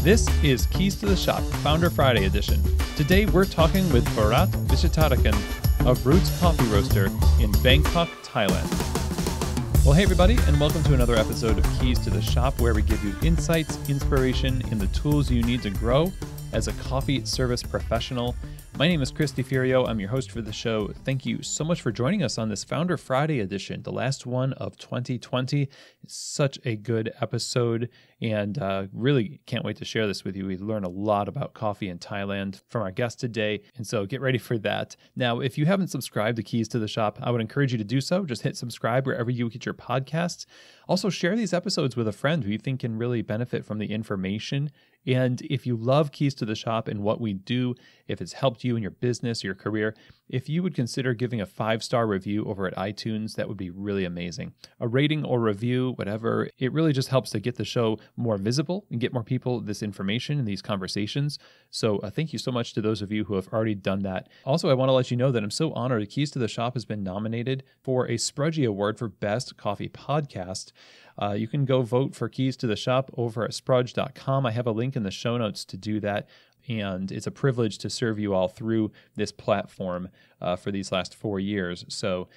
This is Keys to the Shop, Founder Friday edition. Today we're talking with Varat Vichit-Vadakan of Roots Coffee Roaster in Bangkok, Thailand. Well, hey everybody, and welcome to another episode of Keys to the Shop, where we give you insights, inspiration, and the tools you need to grow as a coffee service professional. My name is Chris DeFiorio. I'm your host for the show. Thank you so much for joining us on this Founder Friday edition, the last one of 2020. It's such a good episode, and really can't wait to share this with you. We learn a lot about coffee in Thailand from our guest today, and so get ready for that. Now, if you haven't subscribed to Keys to the Shop, I would encourage you to do so. Just hit subscribe wherever you get your podcasts. Also, share these episodes with a friend who you think can really benefit from the information. And if you love Keys to the Shop and what we do, if it's helped you in your business, your career, if you would consider giving a 5-star review over at iTunes, that would be really amazing. A rating or review, whatever, it really just helps to get the show more visible and get more people this information and these conversations. So thank you so much to those of you who have already done that. Also, I want to let you know that I'm so honored Keys to the Shop has been nominated for a Sprudgie Award for Best Coffee Podcast. You can go vote for Keys to the Shop over at sprudge.com. I have a link in the show notes to do that. And it's a privilege to serve you all through this platform for these last 4 years. So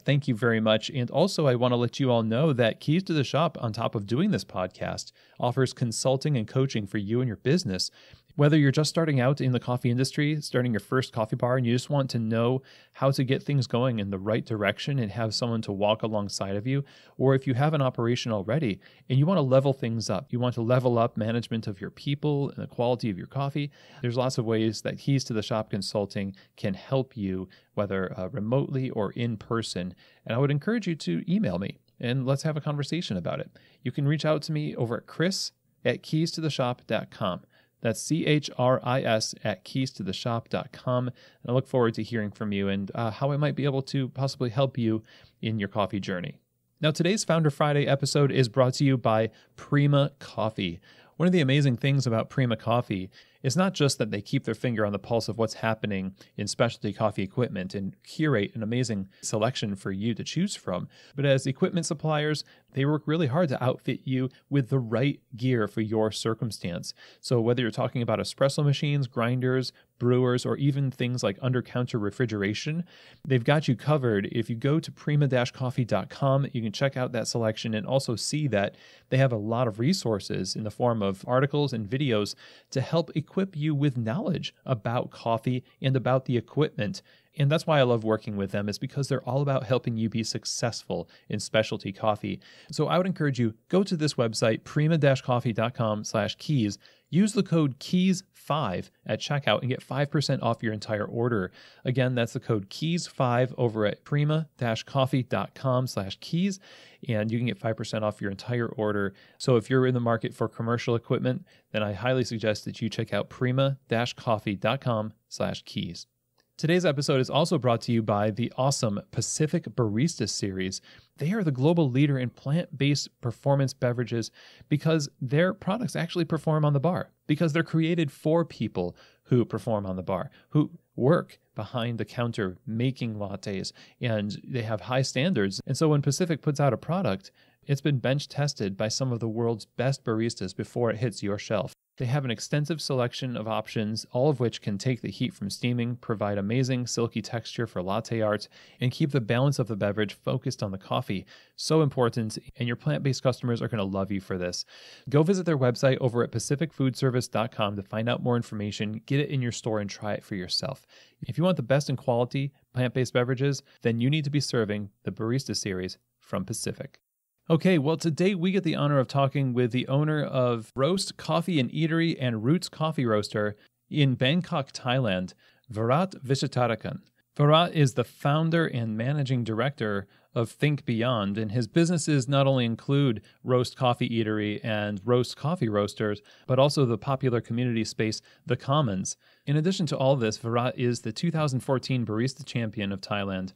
thank you very much. And also, I want to let you all know that Keys to the Shop, on top of doing this podcast, offers consulting and coaching for you and your business. Whether you're just starting out in the coffee industry, starting your first coffee bar, and you just want to know how to get things going in the right direction and have someone to walk alongside of you, or if you have an operation already and you want to level things up, you want to level up management of your people and the quality of your coffee, there's lots of ways that Keys to the Shop Consulting can help you, whether remotely or in person. And I would encourage you to email me and let's have a conversation about it. You can reach out to me over at chris@keystotheshop.com. That's CHRIS@keystotheshop.com. And I look forward to hearing from you and how I might be able to possibly help you in your coffee journey. Now, today's Founder Friday episode is brought to you by Prima Coffee. One of the amazing things about Prima Coffee is not just that they keep their finger on the pulse of what's happening in specialty coffee equipment and curate an amazing selection for you to choose from, but as equipment suppliers, they work really hard to outfit you with the right gear for your circumstance. So whether you're talking about espresso machines, grinders, brewers, or even things like under-counter refrigeration, they've got you covered. If you go to prima-coffee.com, you can check out that selection and also see that they have a lot of resources in the form of articles and videos to help equip you with knowledge about coffee and about the equipment. And that's why I love working with them, is because they're all about helping you be successful in specialty coffee. So I would encourage you, go to this website, prima-coffee.com/keys, use the code KEYS5 at checkout and get 5% off your entire order. Again, that's the code KEYS5 over at prima-coffee.com/keys, and you can get 5% off your entire order. So if you're in the market for commercial equipment, then I highly suggest that you check out prima-coffee.com/keys. Today's episode is also brought to you by the awesome Pacific Barista series. They are the global leader in plant-based performance beverages because their products actually perform on the bar, because they're created for people who perform on the bar, who work behind the counter making lattes, and they have high standards. And so when Pacific puts out a product, it's been bench tested by some of the world's best baristas before it hits your shelf. They have an extensive selection of options, all of which can take the heat from steaming, provide amazing silky texture for latte art, and keep the balance of the beverage focused on the coffee. So important, and your plant-based customers are going to love you for this. Go visit their website over at pacificfoodservice.com to find out more information, get it in your store, and try it for yourself. If you want the best in quality plant-based beverages, then you need to be serving the Barista Series from Pacific. Okay, well, today we get the honor of talking with the owner of Roast Coffee and Eatery and Roots Coffee Roaster in Bangkok, Thailand, Varat Vichit-Vadakan. Varatt is the founder and managing director of Think Beyond, and his businesses not only include Roast Coffee Eatery and Roast Coffee Roasters, but also the popular community space, The Commons. In addition to all this, Varatt is the 2014 Barista Champion of Thailand.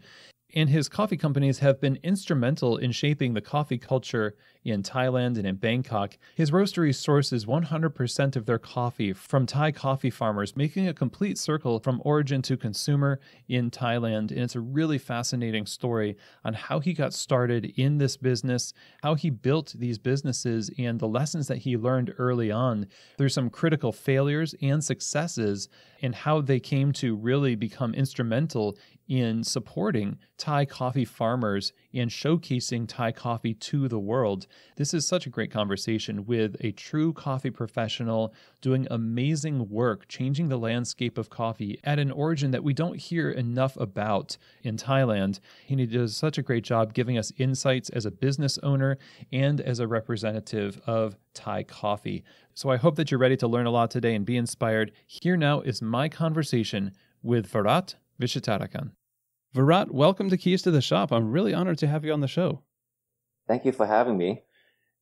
And his coffee companies have been instrumental in shaping the coffee culture in Thailand and in Bangkok. His roastery sources 100% of their coffee from Thai coffee farmers, making a complete circle from origin to consumer in Thailand. And it's a really fascinating story on how he got started in this business, how he built these businesses, and the lessons that he learned early on through some critical failures and successes, and how they came to really become instrumental in supporting Thai coffee farmers and showcasing Thai coffee to the world. This is such a great conversation with a true coffee professional doing amazing work, changing the landscape of coffee at an origin that we don't hear enough about in Thailand. And he does such a great job giving us insights as a business owner and as a representative of Thai coffee. So I hope that you're ready to learn a lot today and be inspired. Here now is my conversation with Varat Vichit-Vadakan. Varat, welcome to Keys to the Shop. I'm really honored to have you on the show. Thank you for having me.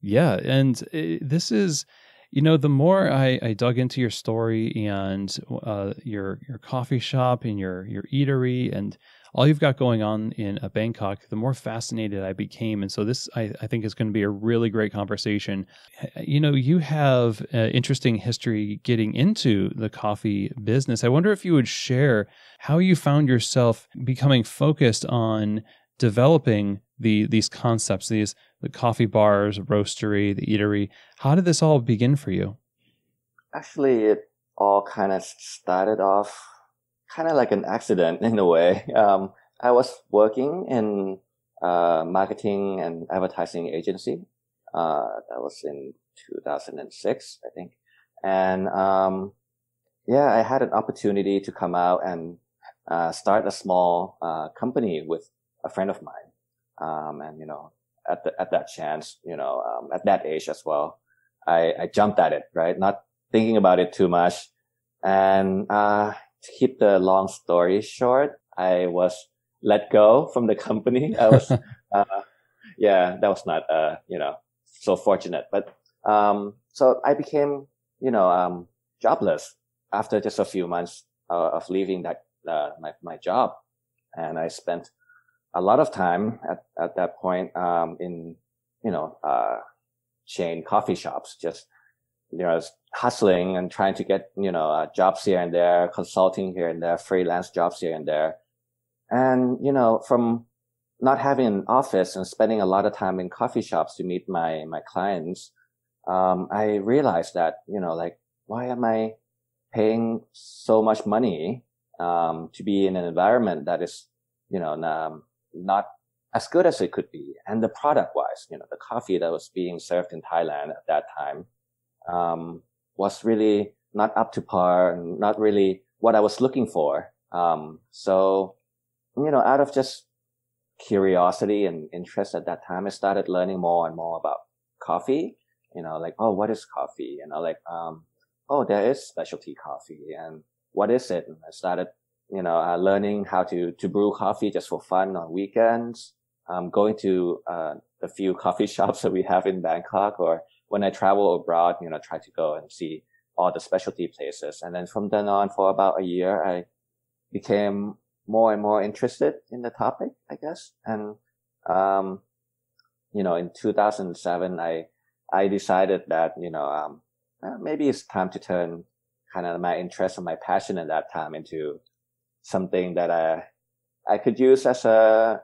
Yeah, and this is, the more I dug into your story and your coffee shop and your eatery and all you've got going on in Bangkok, the more fascinated I became. And so this, I think, is going to be a really great conversation. You have an interesting history getting into the coffee business. I wonder if you would share how you found yourself becoming focused on developing these concepts, the coffee bars, roastery, the eatery. How did this all begin for you? Actually, it all kind of started off kind of like an accident in a way. I was working in marketing and advertising agency. That was in 2006, I think. And I had an opportunity to come out and start a small company with a friend of mine. At that chance, at that age as well, I jumped at it, right? Not thinking about it too much. And to keep the long story short, I was let go from the company. I was, that was not, so fortunate. But, so I became, jobless after just a few months of leaving that, my job. And I spent a lot of time at that point, in, chain coffee shops, just, hustling and trying to get, jobs here and there, consulting here and there, freelance jobs here and there. And, from not having an office and spending a lot of time in coffee shops to meet my clients, I realized that, why am I paying so much money, to be in an environment that is, not as good as it could be. And the product wise, the coffee that was being served in Thailand at that time, was really not up to par and not really what I was looking for. So, out of just curiosity and interest at that time, I started learning more and more about coffee, what is coffee? There is specialty coffee, and what is it? And I started, learning how to brew coffee just for fun on weekends, going to, the few coffee shops that we have in Bangkok, or when I travel abroad, try to go and see all the specialty places. And then from then on, for about a year, I became more and more interested in the topic, I guess. And, in 2007, I decided that, maybe it's time to turn kind of my interest and my passion at that time into something that I could use as a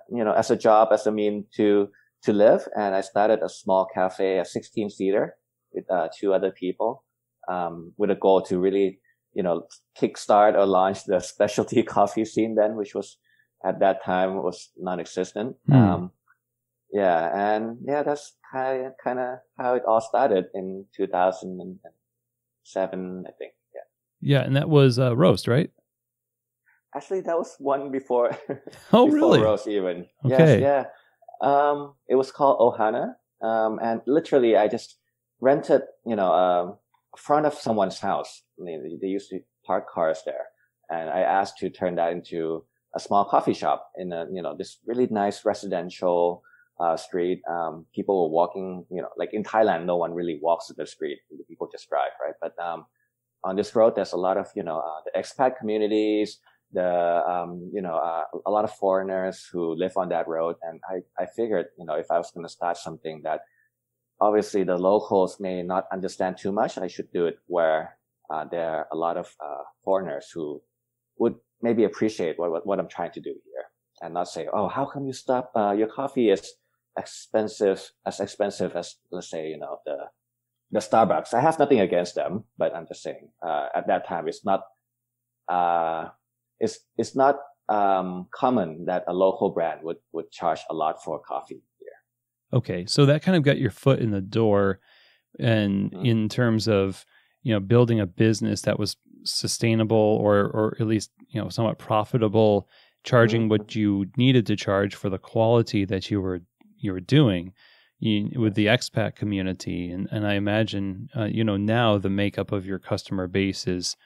job, as a mean to live. And I started a small cafe, a 16-seater with, 2 other people, with a goal to really, kickstart or launch the specialty coffee scene then, which was at that time was non-existent. That's kind of how it all started in 2007, I think. Yeah. Yeah. And that was roast, right? Actually, that was one before. Oh, before really? roast even. Okay. Yes, yeah. It was called Ohana. And literally I just rented, front of someone's house. They used to park cars there. And I asked to turn that into a small coffee shop in this really nice residential, street. People were walking, like in Thailand, no one really walks to the street. People just drive, right? But, on this road, there's a lot of, the expat communities, a lot of foreigners who live on that road. And I figured, if I was going to start something that obviously the locals may not understand too much. I should do it where there are a lot of foreigners who would maybe appreciate what I'm trying to do here, and not say, "Oh, how come you stop? Your coffee is expensive as let's say the Starbucks." I have nothing against them, but I'm just saying at that time it's not common that a local brand would charge a lot for coffee here. Okay, so that kind of got your foot in the door, and in terms of building a business that was sustainable or at least somewhat profitable, charging what you needed to charge for the quality that you were doing with the expat community, and I imagine now the makeup of your customer base is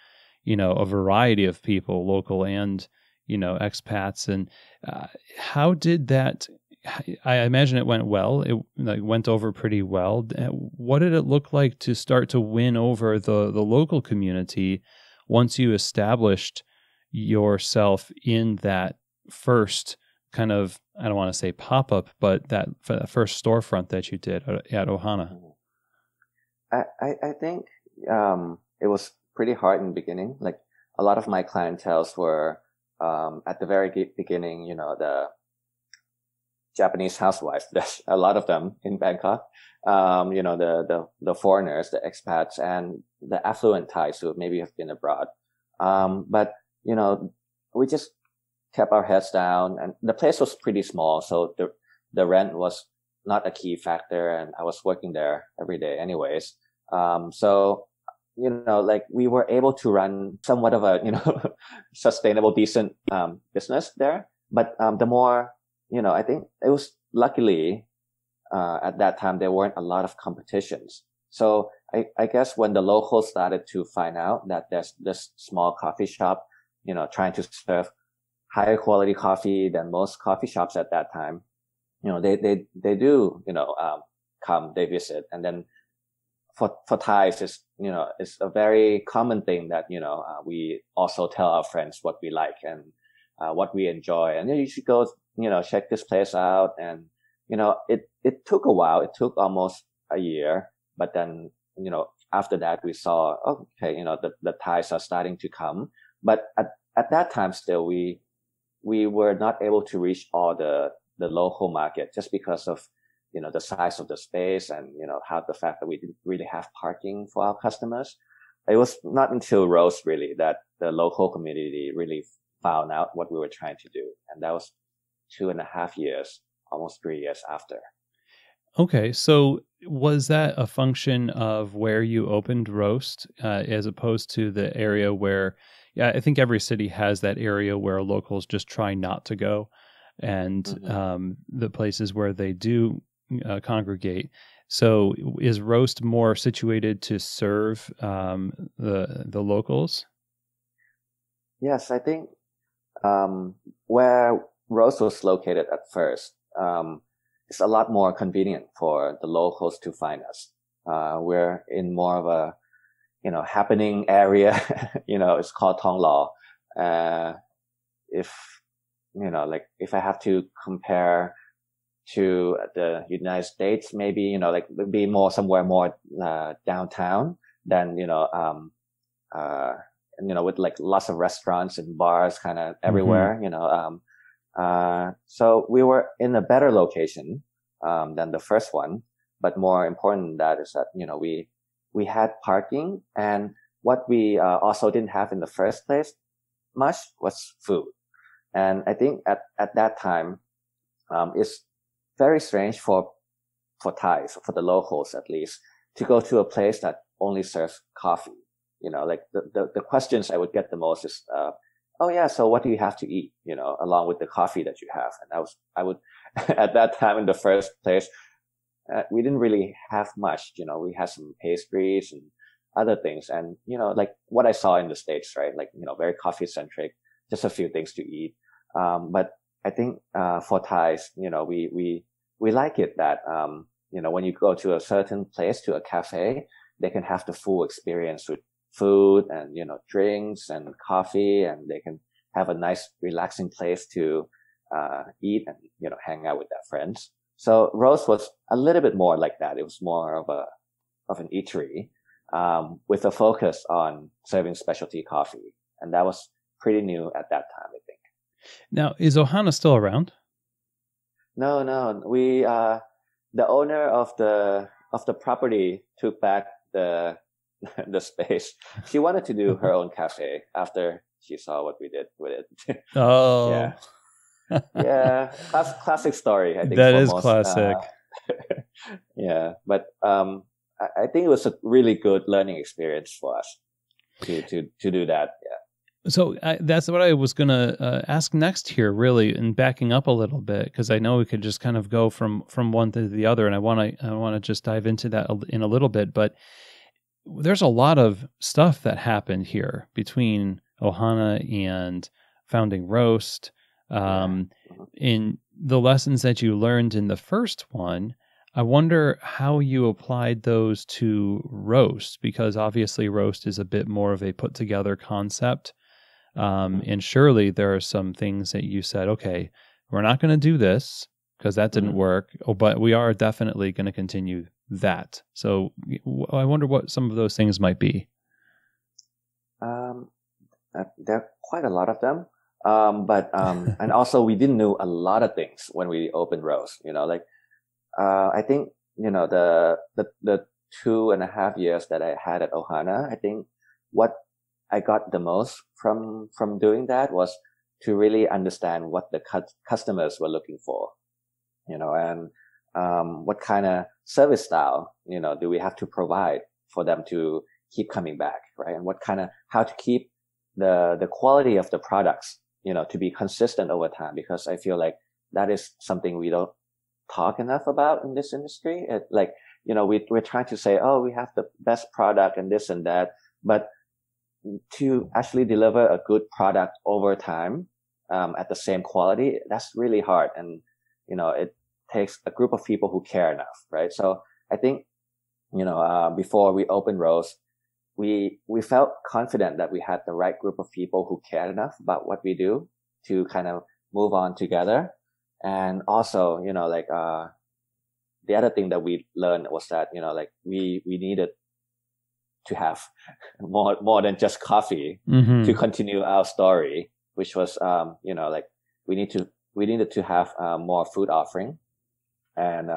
a variety of people, local and expats. And how did that? I imagine it went well. It went over pretty well. What did it look like to start to win over the local community once you established yourself in that first kind of, I don't want to say pop-up, but that first storefront that you did at Ohana? I think it was pretty hard in the beginning. Like a lot of my clienteles were at the very beginning, the Japanese housewives. There's a lot of them in Bangkok. The foreigners, the expats, and the affluent Thais who maybe have been abroad. But we just kept our heads down, and the place was pretty small, so the rent was not a key factor, and I was working there every day anyways. So we were able to run somewhat of a sustainable, decent business there. But the more I think it was luckily at that time there weren't a lot of competitions. So I guess when the locals started to find out that there's this small coffee shop, trying to serve higher quality coffee than most coffee shops at that time, they do come, they visit. And then for Thais, it's a very common thing that we also tell our friends what we like and what we enjoy, and you should go check this place out. And it took a while. It took almost a year, but then after that we saw, okay, the Thais are starting to come. But at that time still we were not able to reach all the local market just because of the size of the space and how the fact that we didn't really have parking for our customers. It was not until Rose really that the local community really found out what we were trying to do, and that was 2.5 years, almost 3 years after. Okay, so was that a function of where you opened Roast as opposed to the area where, I think every city has that area where locals just try not to go, and the places where they do congregate. So is Roast more situated to serve the locals? Yes, I think where Roast was located at first, it's a lot more convenient for the locals to find us. We're in more of a, happening area. It's called Thong Lo. If I have to compare to the United States, maybe, be more somewhere more, downtown than, with like lots of restaurants and bars kind of everywhere, so we were in a better location, than the first one. But more important than that is that, we had parking, and what we, also didn't have in the first place much was food. And I think at that time, it's very strange for Thais, for the locals at least, to go to a place that only serves coffee. The questions I would get the most is, oh yeah, so what do you have to eat, along with the coffee that you have? And I would, at that time in the first place, we didn't really have much, we had some pastries and other things. And, like what I saw in the States, right? Like, very coffee centric, just a few things to eat. But I think, for Thais, we like it that, when you go to a certain place, to a cafe, they can have the full experience with food and, drinks and coffee, and they can have a nice relaxing place to, eat and, hang out with their friends. So roast was a little bit more like that. It was more of an eatery, with a focus on serving specialty coffee. And that was pretty new at that time, I think. Now, is Ohana still around? No. The owner of the property took back the the space. She wanted to do her own cafe after she saw what we did with it. Oh, yeah. Yeah, classic story. I think that is most, classic. Yeah, but I think it was a really good learning experience for us to do that. Yeah. So that's what I was going to ask next here, really, and backing up a little bit, because I know we could just kind of go from one to the other, and I want to just dive into that in a little bit. But there's a lot of stuff that happened here between Ohana and founding Roast. In the lessons that you learned in the first one, I wonder how you applied those to Roast, because obviously Roast is a bit more of a put together concept. And surely there are some things that you said, okay, we're not going to do this because that didn't work, but we are definitely going to continue that. So I wonder what some of those things might be. There are quite a lot of them. But and also we didn't know a lot of things when we opened Roast, I think, the 2.5 years that I had at Ohana, I think what I got the most from doing that was to really understand what the customers were looking for, and what kind of service style, do we have to provide for them to keep coming back, right? And how to keep the quality of the products, to be consistent over time, because I feel like that is something we don't talk enough about in this industry. We're trying to say, oh, we have the best product and this and that, but to actually deliver a good product over time, at the same quality, that's really hard. And, it takes a group of people who care enough, right? So I think, before we opened Roast, we felt confident that we had the right group of people who cared enough about what we do to kind of move on together. And also, the other thing that we learned was that, we needed to have more than just coffee to continue our story, which was, we needed to have more food offering. And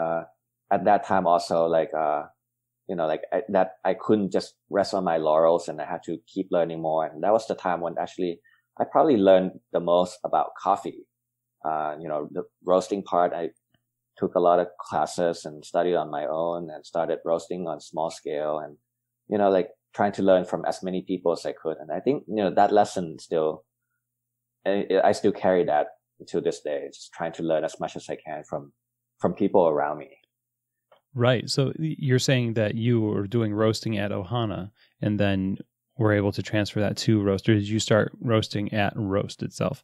at that time also, I couldn't just rest on my laurels, and I had to keep learning more. And that was the time when actually I probably learned the most about coffee. The roasting part, I took a lot of classes and studied on my own and started roasting on small scale, and, trying to learn from as many people as I could. And I think, that lesson I still carry that to this day, just trying to learn as much as I can from people around me. Right. So you're saying that you were doing roasting at Ohana and then were able to transfer that to Roast, or did you start roasting at Roast itself?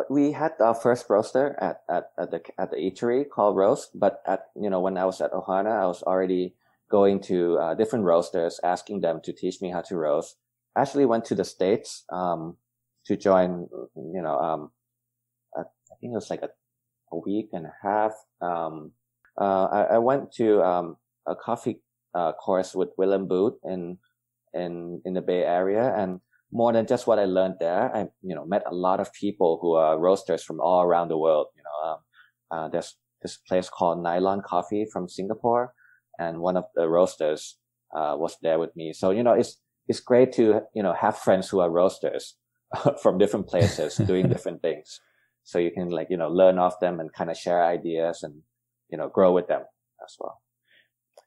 We had our first roaster at the Eatery called Roast, but when I was at Ohana, I was already going to different roasters, asking them to teach me how to roast. I actually went to the States to join, I think it was like a week and a half. I went to a coffee course with Willem Booth in the Bay Area, and more than just what I learned there, I met a lot of people who are roasters from all around the world. There's this place called Nylon Coffee from Singapore, and one of the roasters was there with me. So it's great to have friends who are roasters from different places doing different things, so you can learn off them and kind of share ideas and grow with them as well.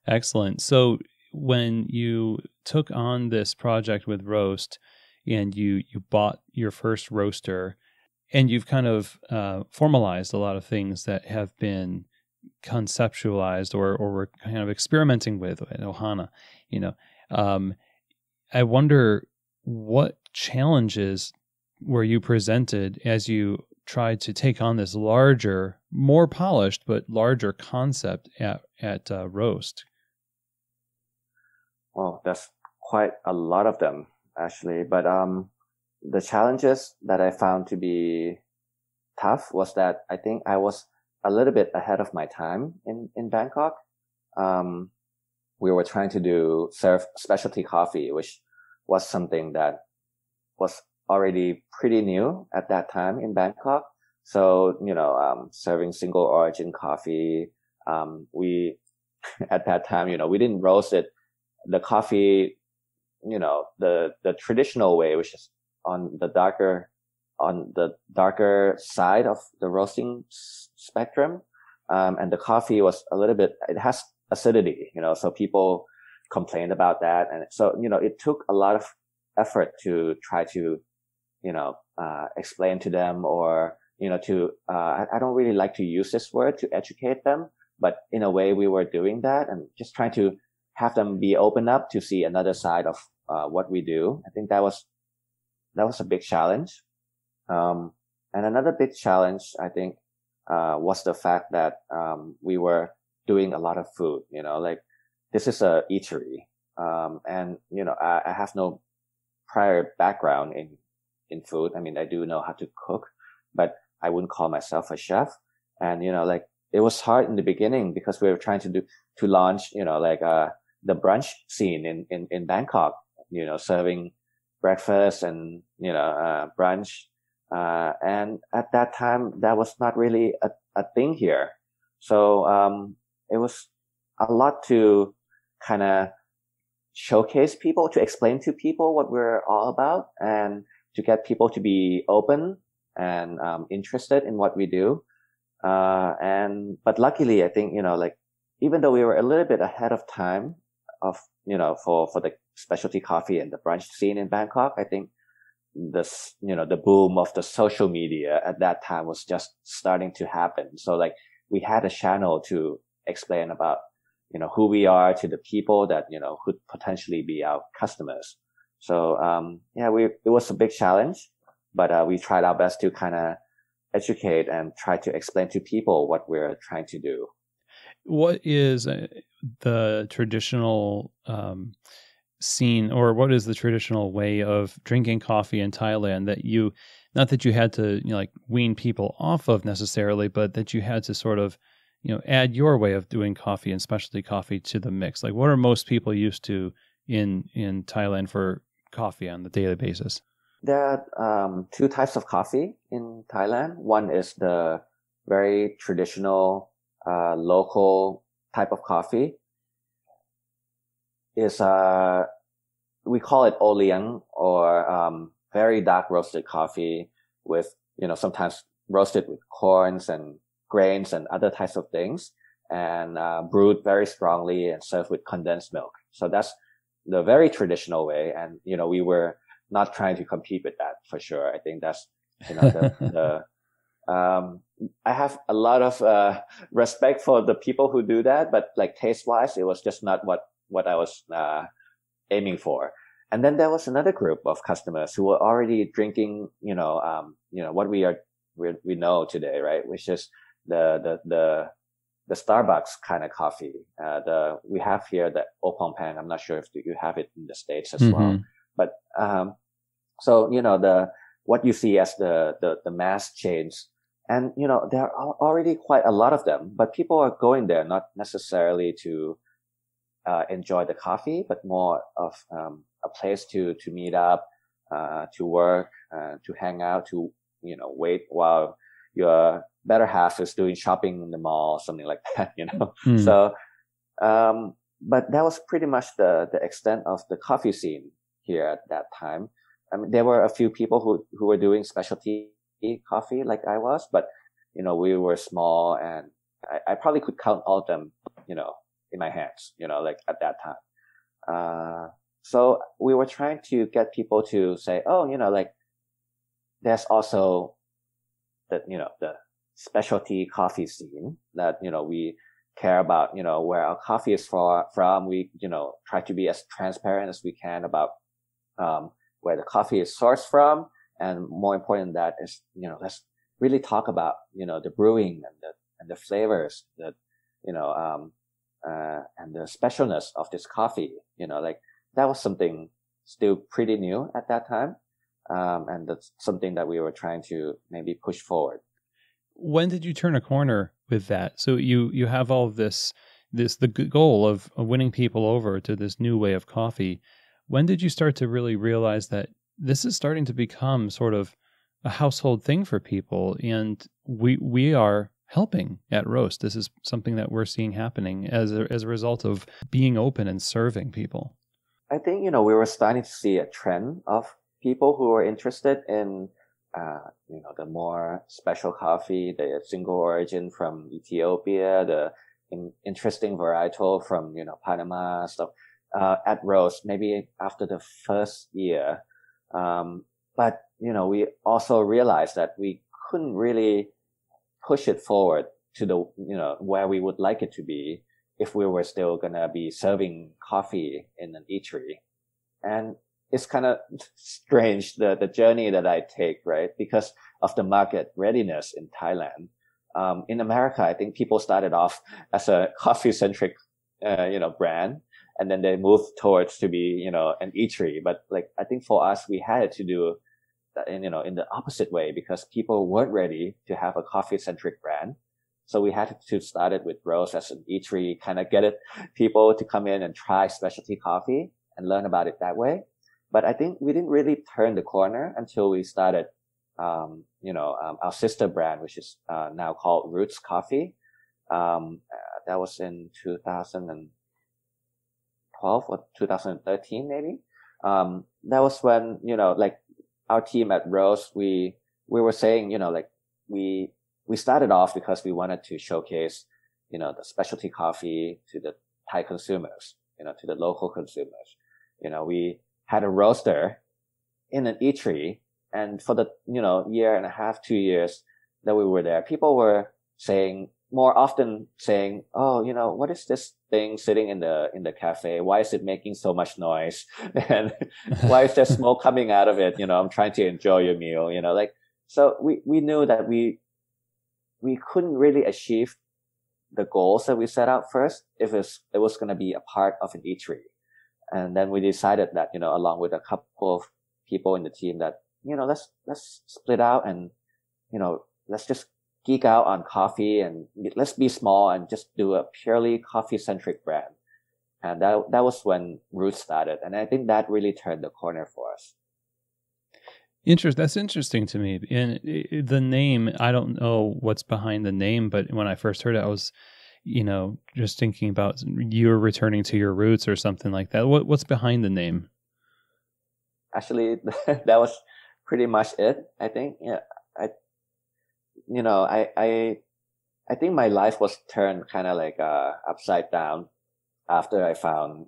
Excellent. So when you took on this project with Roast and you bought your first roaster, and you've kind of formalized a lot of things that have been conceptualized or we're kind of experimenting with at Ohana, I wonder what challenges were you presented as you tried to take on this larger, more polished, but larger concept at Roast? Well, there's quite a lot of them, actually. But the challenges that I found to be tough was that I think I was a little bit ahead of my time in Bangkok. We were trying to serve specialty coffee, which was something that was already pretty new at that time in Bangkok. So, serving single origin coffee, we, at that time, we didn't roast it, the coffee, the traditional way, which is on the darker side of the roasting spectrum. And the coffee was a little bit, it has acidity, so people complained about that. And so, it took a lot of effort to try to, explain to them or, I don't really like to use this word to educate them, but in a way we were doing that and just trying to have them be open up to see another side of, what we do. I think that was a big challenge. And another big challenge, I think, was the fact that, we were doing a lot of food, this is a eatery. And, I have no prior background in food. I mean, I do know how to cook, but I wouldn't call myself a chef. And, it was hard in the beginning because we were trying to launch, the brunch scene in Bangkok, serving breakfast and, brunch. And at that time, that was not really a thing here. So, it was a lot to kind of showcase people, to explain to people what we're all about and to get people to be open and, interested in what we do. But luckily, I think, even though we were a little bit ahead of time of, for the specialty coffee and the brunch scene in Bangkok, I think this, the boom of the social media at that time was just starting to happen. So we had a channel to explain about, who we are to the people that, could potentially be our customers. So, it was a big challenge, but, we tried our best to kind of educate and try to explain to people what we're trying to do. What is the traditional scene, or what is the traditional way of drinking coffee in Thailand that not that you had to wean people off of necessarily, but that you had to sort of add your way of doing coffee and specialty coffee to the mix? What are most people used to in Thailand for coffee on the daily basis? There are two types of coffee in Thailand. One is the very traditional local type of coffee. Is we call it oliang, or very dark roasted coffee with sometimes roasted with corns and grains and other types of things, and brewed very strongly and served with condensed milk. So that's the very traditional way, and we were not trying to compete with that for sure. I think that's I have a lot of respect for the people who do that, but taste wise, it was just not what I was aiming for. And then there was another group of customers who were already drinking, what we know today, right? Which is the Starbucks kind of coffee. We have here the Opongpang. I'm not sure if you have it in the States as well. But, so, what you see as the mass chains, and, there are already quite a lot of them, but people are going there not necessarily to enjoy the coffee, but more of a place to meet up, to work, to hang out, to wait while your better half is doing shopping in the mall, something like that. So but that was pretty much the extent of the coffee scene here at that time. I mean, there were a few people who were doing specialty coffee like I was, but we were small, and I probably could count all of them in my hands, at that time. So we were trying to get people to say, oh, there's also the specialty coffee scene that, we care about, where our coffee is from. We, try to be as transparent as we can about, where the coffee is sourced from. And more important than that is, let's really talk about, the brewing and the flavors that, and the specialness of this coffee, that was something still pretty new at that time. And that's something that we were trying to maybe push forward. When did you turn a corner with that? So you have all of the goal of winning people over to this new way of coffee. When did you start to really realize that this is starting to become sort of a household thing for people, and we are helping at Roast? This is something that we're seeing happening as a result of being open and serving people. I think, we were starting to see a trend of people who were interested in, the more special coffee, the single origin from Ethiopia, the interesting varietal from, Panama stuff, at Roast, maybe after the first year. But, we also realized that we couldn't really push it forward to the, where we would like it to be if we were still going to be serving coffee in an eatery. And it's kind of strange, the journey that I take, right? Because of the market readiness in Thailand. In America, I think people started off as a coffee-centric, brand, and then they moved towards to be, an eatery. But I think for us, we had to do that in the opposite way, because people weren't ready to have a coffee-centric brand. So we had to start it with Roast as an eatery, kind of get people to come in and try specialty coffee and learn about it that way. But I think we didn't really turn the corner until we started, our sister brand, which is now called Roots Coffee. That was in 2012 or 2013, maybe. That was when, our team at Roast, we were saying, we started off because we wanted to showcase, the specialty coffee to the Thai consumers, to the local consumers. We had a roaster in an eatery, and for the, year and a half, 2 years that we were there, people were more often saying, oh, what is this thing sitting in the cafe? Why is it making so much noise? And why is there smoke coming out of it? I'm trying to enjoy your meal, so we knew that we couldn't really achieve the goals that we set out first if it was going to be a part of an eatery. And then we decided that, along with a couple of people in the team, that, let's split out and, let's just geek out on coffee, and let's be small and just do a purely coffee-centric brand. And that was when Roots started. And I think that really turned the corner for us. That's interesting to me. And the name, I don't know what's behind the name, but when I first heard it, I was, just thinking about you're returning to your roots or something like that. What's behind the name? Actually, that was pretty much it. I think, I think my life was turned kind of upside down after I found,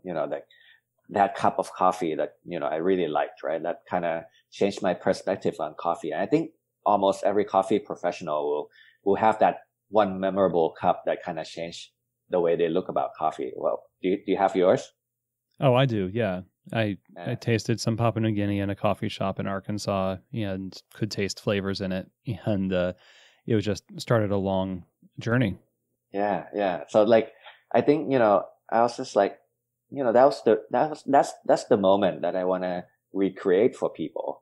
that cup of coffee that, I really liked, right? That kind of changed my perspective on coffee. And I think almost every coffee professional will have that one memorable cup that kind of changed the way they look about coffee. Well, do you have yours? Oh, I do. Yeah. I tasted some Papua New Guinea in a coffee shop in Arkansas and could taste flavors in it. And it was just started a long journey. Yeah. Yeah. So I think, I was just that's the moment that I want to recreate for people,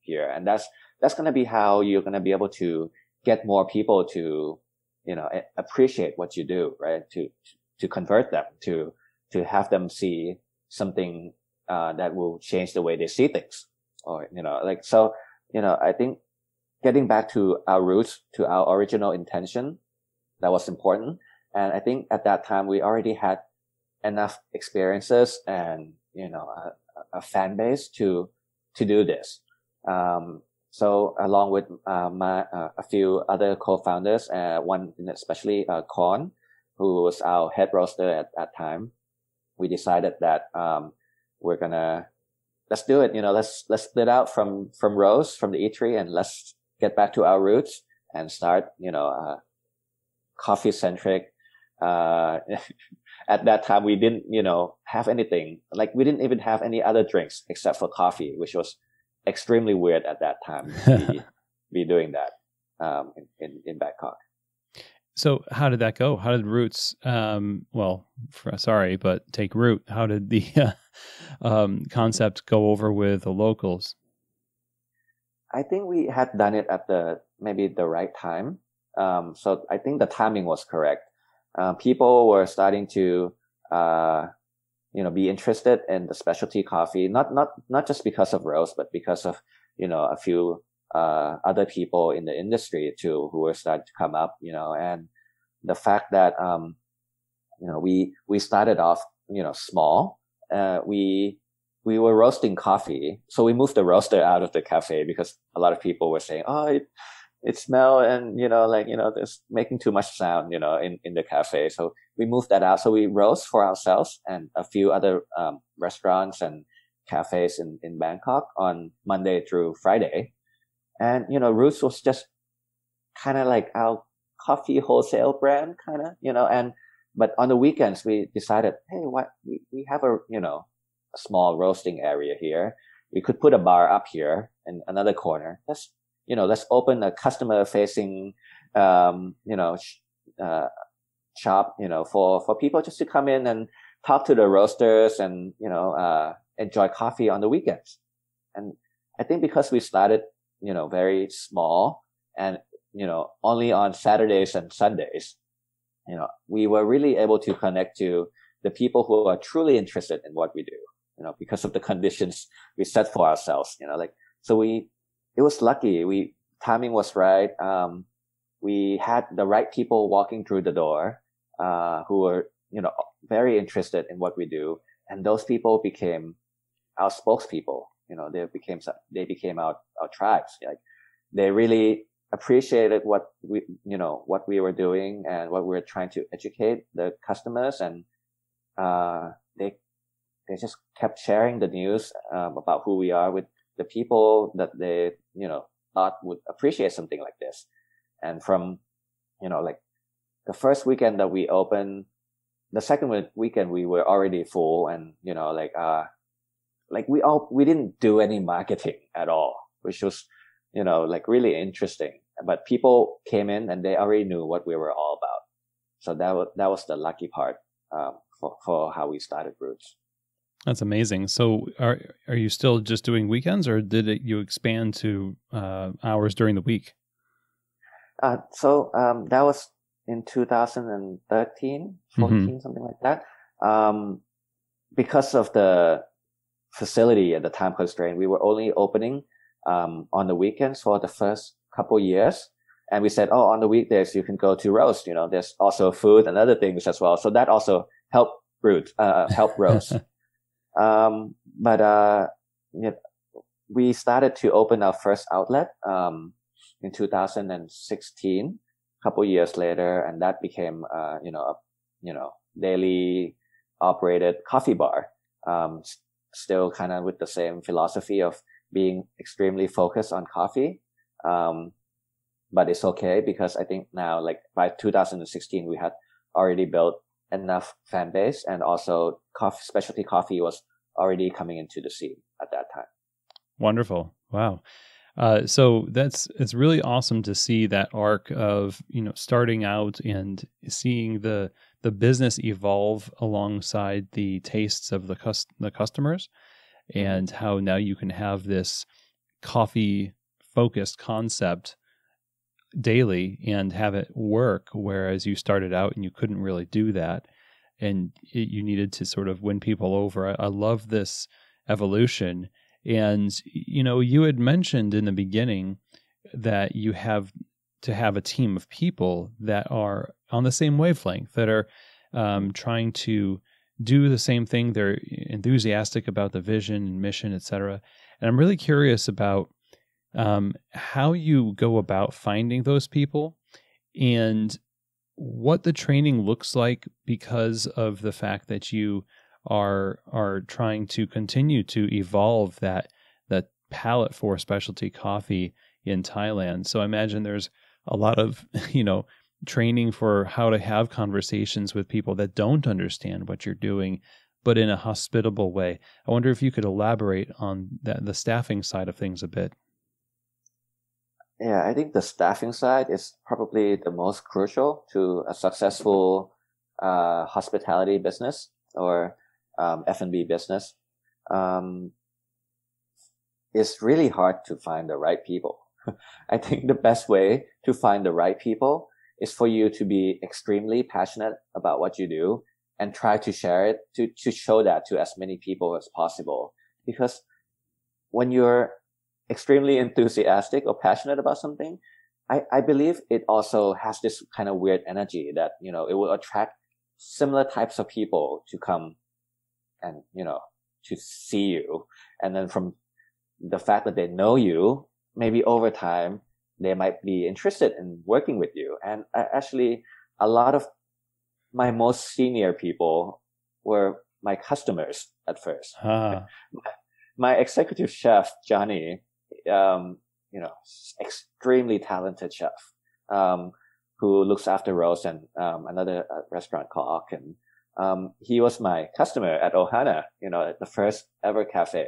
here. And that's going to be how you're going to be able to get more people to, appreciate what you do, right? To convert them, to have them see something, that will change the way they see things. Or, I think getting back to our roots, to our original intention, that was important. And I think at that time we already had enough experiences and, a fan base to do this. So along with, a few other co-founders, one especially, Korn, who was our head roaster at that time, we decided that, let's do it. Let's split out from Roast, from the eatery, and let's get back to our roots and start, coffee centric. At that time, we didn't, have anything. We didn't even have any other drinks except for coffee, which was extremely weird at that time to be doing that, in Bangkok. So how did that go? How did Roots, take root? How did the concept go over with the locals? I think we had done it at maybe the right time. So I think the timing was correct. People were starting to, be interested in the specialty coffee, not just because of roast, but because of, a few, other people in the industry too, who were starting to come up, and the fact that, we started off, small. We were roasting coffee. So we moved the roaster out of the cafe because a lot of people were saying, oh, it smell and, there's making too much sound, in the cafe. So we moved that out. So we roast for ourselves and a few other, restaurants and cafes in Bangkok on Monday through Friday. And, Roots was just kind of like our coffee wholesale brand, but on the weekends we decided, hey, we have a small roasting area here. We could put a bar up here in another corner. Let's open a customer facing, shop, for people just to come in and talk to the roasters and, enjoy coffee on the weekends. And I think because we started, very small and, only on Saturdays and Sundays, we were really able to connect to the people who are truly interested in what we do, because of the conditions we set for ourselves, so it was lucky. Timing was right. We had the right people walking through the door, who were, very interested in what we do. And those people became our spokespeople. They became our tribes. Like they really appreciated what we were doing and what we were trying to educate the customers. And, they just kept sharing the news, about who we are with the people that they, thought would appreciate something like this. And from, the first weekend that we opened, the second weekend we were already full and, we didn't do any marketing at all, which was, really interesting. But people came in and they already knew what we were all about. So that was the lucky part, for how we started Roots. That's amazing. So are you still just doing weekends or did you expand to hours during the week? So that was in 2013, 14, something like that. Because of the facility and the time constraint, we were only opening on the weekends for the first couple years. And we said, oh, on the weekdays, you can go to roast. There's also food and other things as well. So that also helped roast. We started to open our first outlet, in 2016, a couple years later, and that became, daily operated coffee bar. Still kind of with the same philosophy of being extremely focused on coffee. But it's okay because I think now, by 2016, we had already built enough fan base and also specialty coffee was already coming into the scene at that time. Wonderful. Wow. So it's really awesome to see that arc of, starting out and seeing the business evolve alongside the tastes of the customers and how now you can have this coffee focused concept daily and have it work, whereas you started out and you couldn't really do that and you needed to sort of win people over. I love this evolution. And, you had mentioned in the beginning that you have to have a team of people that are on the same wavelength, that are trying to do the same thing. They're enthusiastic about the vision and mission, et cetera. And I'm really curious about how you go about finding those people and what the training looks like because of the fact that you are trying to continue to evolve that palate for specialty coffee in Thailand. So I imagine there's a lot of, training for how to have conversations with people that don't understand what you're doing, but in a hospitable way. I wonder if you could elaborate on the staffing side of things a bit. Yeah, I think the staffing side is probably the most crucial to a successful hospitality business or F&B business. It's really hard to find the right people. I think the best way to find the right people is for you to be extremely passionate about what you do and try to share it, to show that to as many people as possible. Because when you're extremely enthusiastic or passionate about something, I believe it also has this kind of weird energy that, you know, it will attract similar types of people to come and, you know, to see you. And then from the fact that they know you, maybe over time, they might be interested in working with you. And actually, a lot of my most senior people were my customers at first. My executive chef, Johnny, you know, extremely talented chef, who looks after Rose and, another restaurant called Akin. He was my customer at Ohana, you know, at the first ever cafe.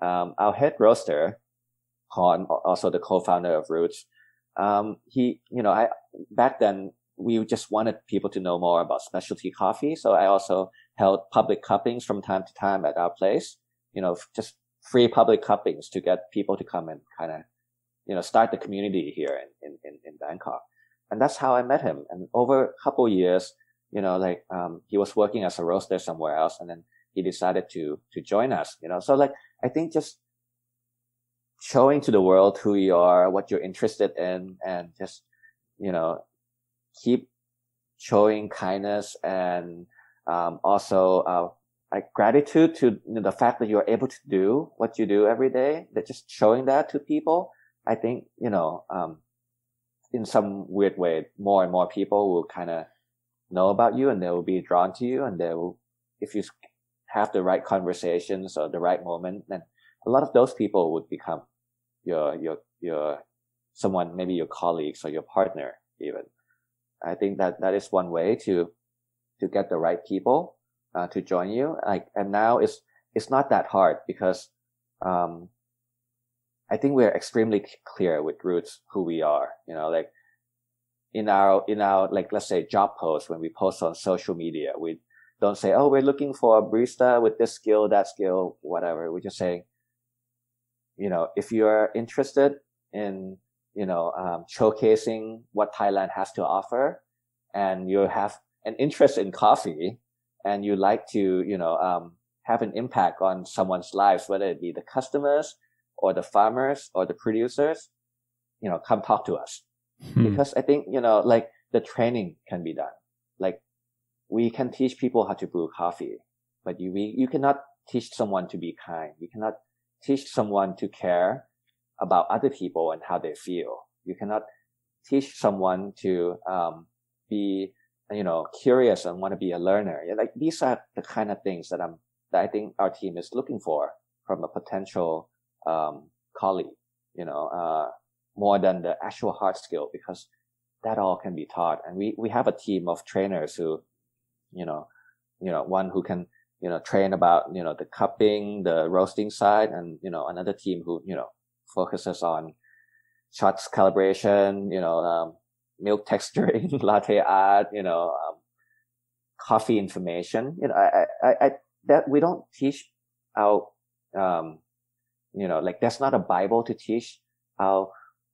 Our head roaster, Con, also the co-founder of Roots, he, you know, back then we just wanted people to know more about specialty coffee. So I also held public cuppings from time to time at our place, you know, just free public cuppings to get people to come and kind of, you know, start the community here in Bangkok. And that's how I met him. And over a couple of years, you know, like, he was working as a roaster somewhere else, and then he decided to join us, you know. So like, I think just showing to the world who you are, what you're interested in, and just, you know, keep showing kindness and, also, like gratitude to, you know, the fact that you're able to do what you do every day, that just showing that to people, I think, you know, in some weird way, more and more people will kind of know about you, and they will be drawn to you, and they will, if you have the right conversations or the right moment, then a lot of those people would become your someone, maybe your colleagues or your partner even. I think that is one way to get the right people to join you. Like, and now it's not that hard because I think we're extremely clear with Roots who we are. You know, like in our like, let's say job posts, when we post on social media, we don't say, oh, we're looking for a barista with this skill, that skill, whatever. We just say, you know, if you're interested in, you know, showcasing what Thailand has to offer, and you have an interest in coffee, and you like to, you know, have an impact on someone's lives, whether it be the customers or the farmers or the producers, you know, come talk to us. Because I think, you know, like the training can be done. Like we can teach people how to brew coffee, but you cannot teach someone to be kind. You cannot teach someone to care about other people and how they feel. You cannot teach someone to, be, you know, curious and want to be a learner. Like these are the kind of things that I think our team is looking for from a potential, colleague, you know, more than the actual hard skill, because that all can be taught. And we have a team of trainers who, you know, one who can, you know, train about, you know, the cupping, the roasting side, and, you know, another team who, you know, focuses on shots calibration, you know, milk texturing, latte art, you know, coffee information. You know, I that we don't teach our, you know, like there's not a Bible to teach our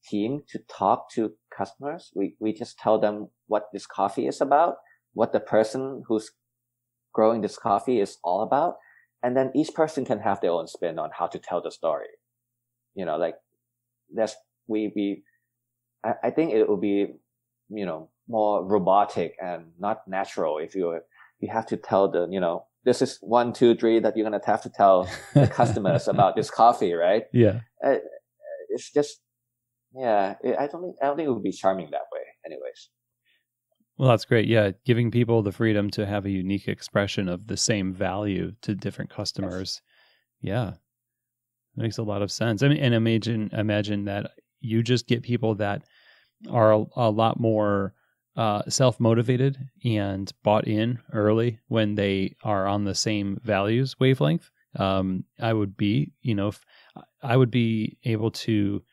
team to talk to customers. We just tell them what this coffee is about, what the person who's growing this coffee is all about. And then each person can have their own spin on how to tell the story. You know, like that's, I think it will be, you know, more robotic and not natural if you have to tell the, you know, this is 1, 2, 3 that you're going to have to tell the customers about this coffee, right? Yeah. It's just, yeah, I don't think it would be charming that way anyways. Well, that's great. Yeah. Giving people the freedom to have a unique expression of the same value to different customers. Yes. Yeah. That makes a lot of sense. I mean, and imagine that you just get people that are a lot more self-motivated and bought in early when they are on the same values wavelength. I would be, you know, I would be able to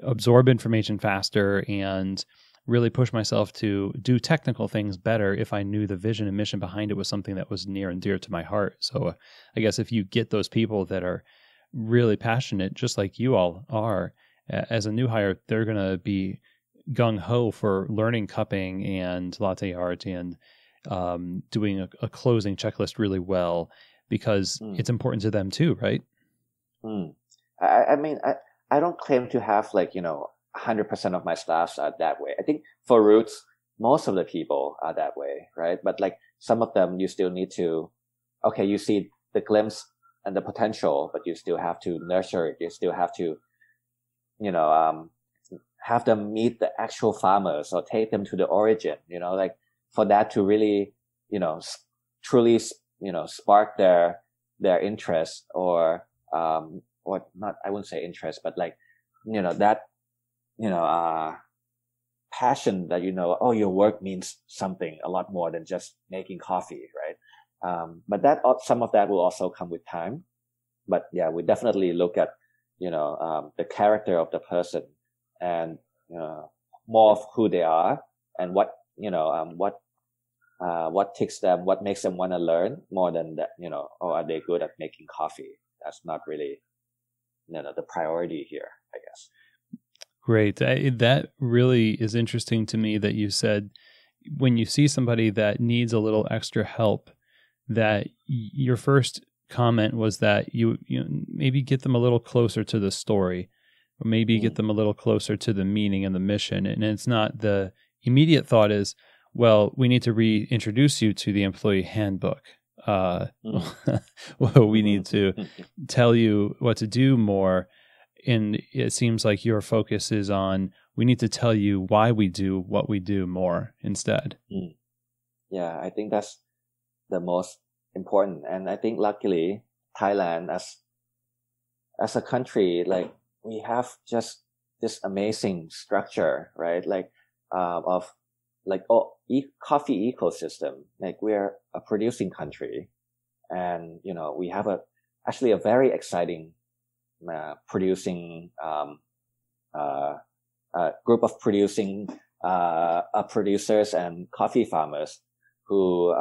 absorb information faster and really push myself to do technical things better if I knew the vision and mission behind it was something that was near and dear to my heart. So I guess if you get those people that are really passionate, just like you all are, as a new hire, they're going to be gung-ho for learning cupping and latte art and doing a closing checklist really well because it's important to them too, right? I mean, I don't claim to have 100% of my staffs are that way. I think for Roots, most of the people are that way, right? But some of them, you still need to, okay, you see the glimpse and the potential, but you still have to nurture it. You still have to, have them meet the actual farmers or take them to the origin, for that to really, truly, spark their interest or not, I wouldn't say interest, but that, passion that, your work means something a lot more than just making coffee, right? But some of that will also come with time. But yeah, we definitely look at, the character of the person and, more of who they are and what ticks them, what makes them want to learn more than that, are they good at making coffee? That's not really, the priority here, I guess. Great. That really is interesting to me that you said when you see somebody that needs a little extra help, that your first comment was that you maybe get them a little closer to the story, or maybe get them a little closer to the meaning and the mission. And it's not the immediate thought is, well, we need to reintroduce you to the employee handbook. Well, we need to tell you what to do more. And it seems like your focus is on, we need to tell you why we do what we do more instead. Yeah, I think that's the most important. And I think luckily Thailand as a country, we have just this amazing structure, right? Coffee ecosystem. We're a producing country and, we have actually a very exciting producing group of producing producers and coffee farmers who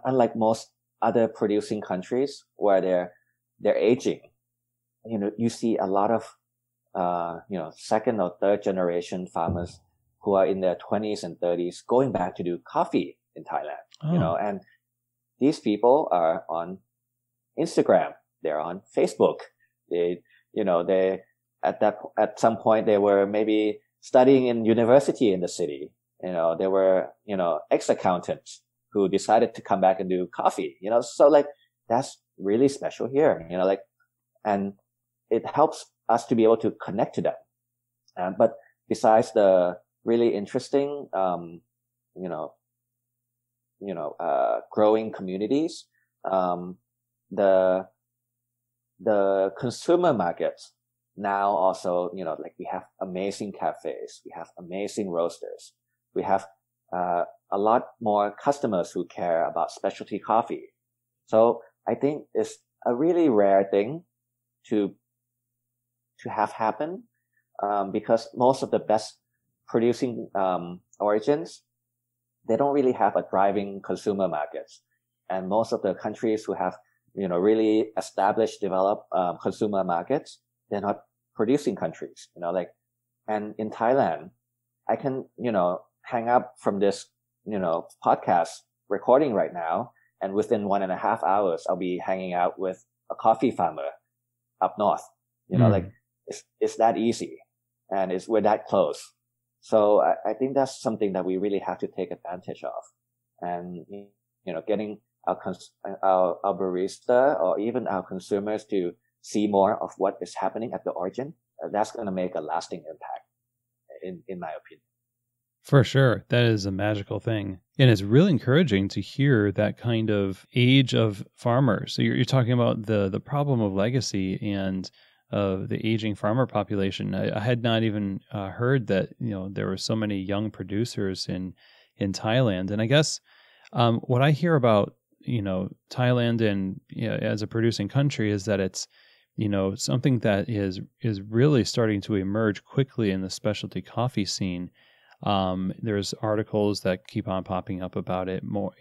unlike most other producing countries where they're aging, you see a lot of second or third generation farmers who are in their 20s and 30s going back to do coffee in Thailand. And these people are on Instagram, they're on Facebook. They at some point they were maybe studying in university in the city. They were, ex-accountants who decided to come back and do coffee, so that's really special here, and it helps us to be able to connect to them. But besides the really interesting, growing communities, the consumer markets now also, we have amazing cafes, we have amazing roasters, we have a lot more customers who care about specialty coffee. So I think it's a really rare thing to have happen, because most of the best producing origins, they don't really have a thriving consumer markets. And most of the countries who have really established, developed consumer markets, they're not producing countries, and in Thailand, I can, hang up from this, podcast recording right now, and within 1.5 hours, I'll be hanging out with a coffee farmer up north, it's that easy, and we're that close. So I think that's something that we really have to take advantage of, and, getting our barista or even our consumers to see more of what is happening at the origin, that's going to make a lasting impact, in my opinion. For sure. That is a magical thing. And it's really encouraging to hear that kind of age of farmers. So you're talking about the problem of legacy and the aging farmer population. I had not even heard that, there were so many young producers in Thailand. And I guess what I hear about, Thailand and as a producing country is that it's, something that is really starting to emerge quickly in the specialty coffee scene. There's articles that keep on popping up about it more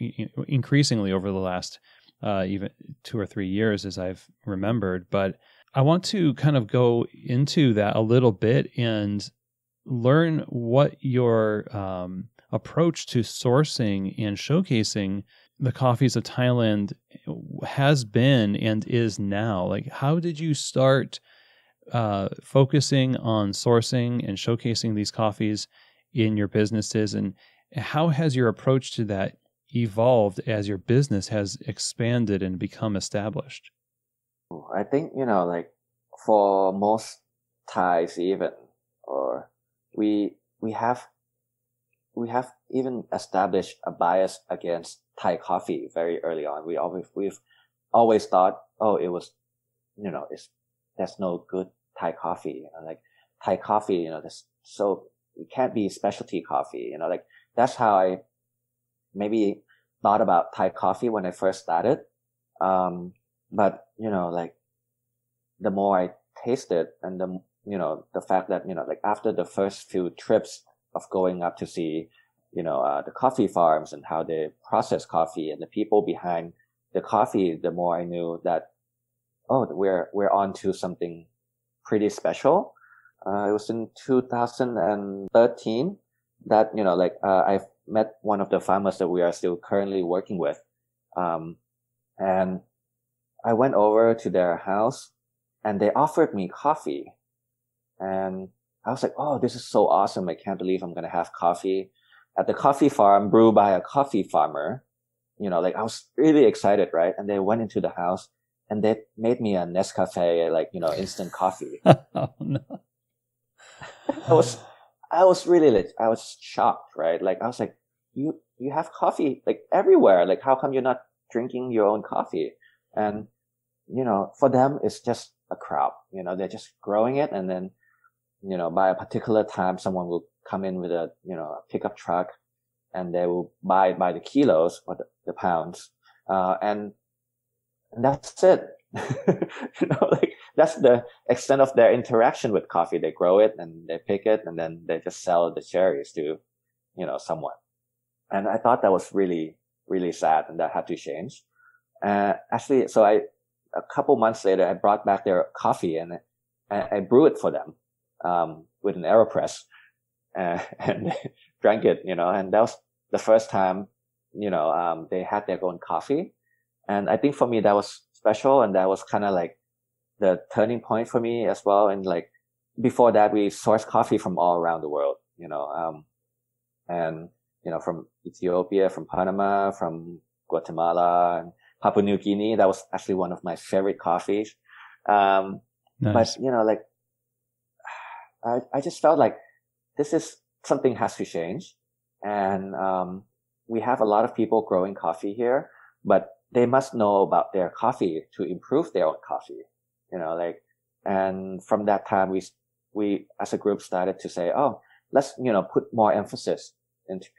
increasingly over the last even 2 or 3 years, as I've remembered. But I want to kind of go into that a little bit and learn what your approach to sourcing and showcasing the coffees of Thailand has been and is now. Like, how did you start focusing on sourcing and showcasing these coffees in your businesses, and how has your approach to that evolved as your business has expanded and become established? I think, like for most Thais even, or we have even established a bias against Thai coffee very early on. We've always thought, oh, it was, there's no good Thai coffee. Like Thai coffee, it can't be specialty coffee. Like that's how I maybe thought about Thai coffee when I first started. But like the more I tasted, and the fact that like after the first few trips of going up to see the coffee farms and how they process coffee and the people behind the coffee, the more I knew that we're on to something pretty special. It was in 2013 that I've met one of the farmers that we are still currently working with, and I went over to their house and they offered me coffee, and I was like, oh, this is so awesome. I can't believe I'm going to have coffee at the coffee farm brewed by a coffee farmer. I was really excited, right? And they went into the house and they made me a Nescafe, instant coffee. Oh, no. I was really, I was shocked, right? I was like, you have coffee, everywhere. How come you're not drinking your own coffee? And, for them, it's just a crop, they're just growing it. And then, by a particular time, someone will come in with a pickup truck and they will buy it by the kilos or the pounds. And that's it. That's the extent of their interaction with coffee. They grow it and they pick it and then they just sell the cherries to, someone. And I thought that was really, really sad, and that had to change. Actually, so a couple months later, I brought back their coffee and I brew it for them, with an AeroPress, and they drank it, and that was the first time, they had their own coffee. And I think for me, that was special. And that was kind of like the turning point for me as well. And before that, we sourced coffee from all around the world, and, from Ethiopia, from Panama, from Guatemala, and Papua New Guinea. That was actually one of my favorite coffees. Nice. But, I just felt like this is something has to change. And, we have a lot of people growing coffee here, but they must know about their coffee to improve their own coffee, and from that time, we as a group started to say, oh, let's, put more emphasis into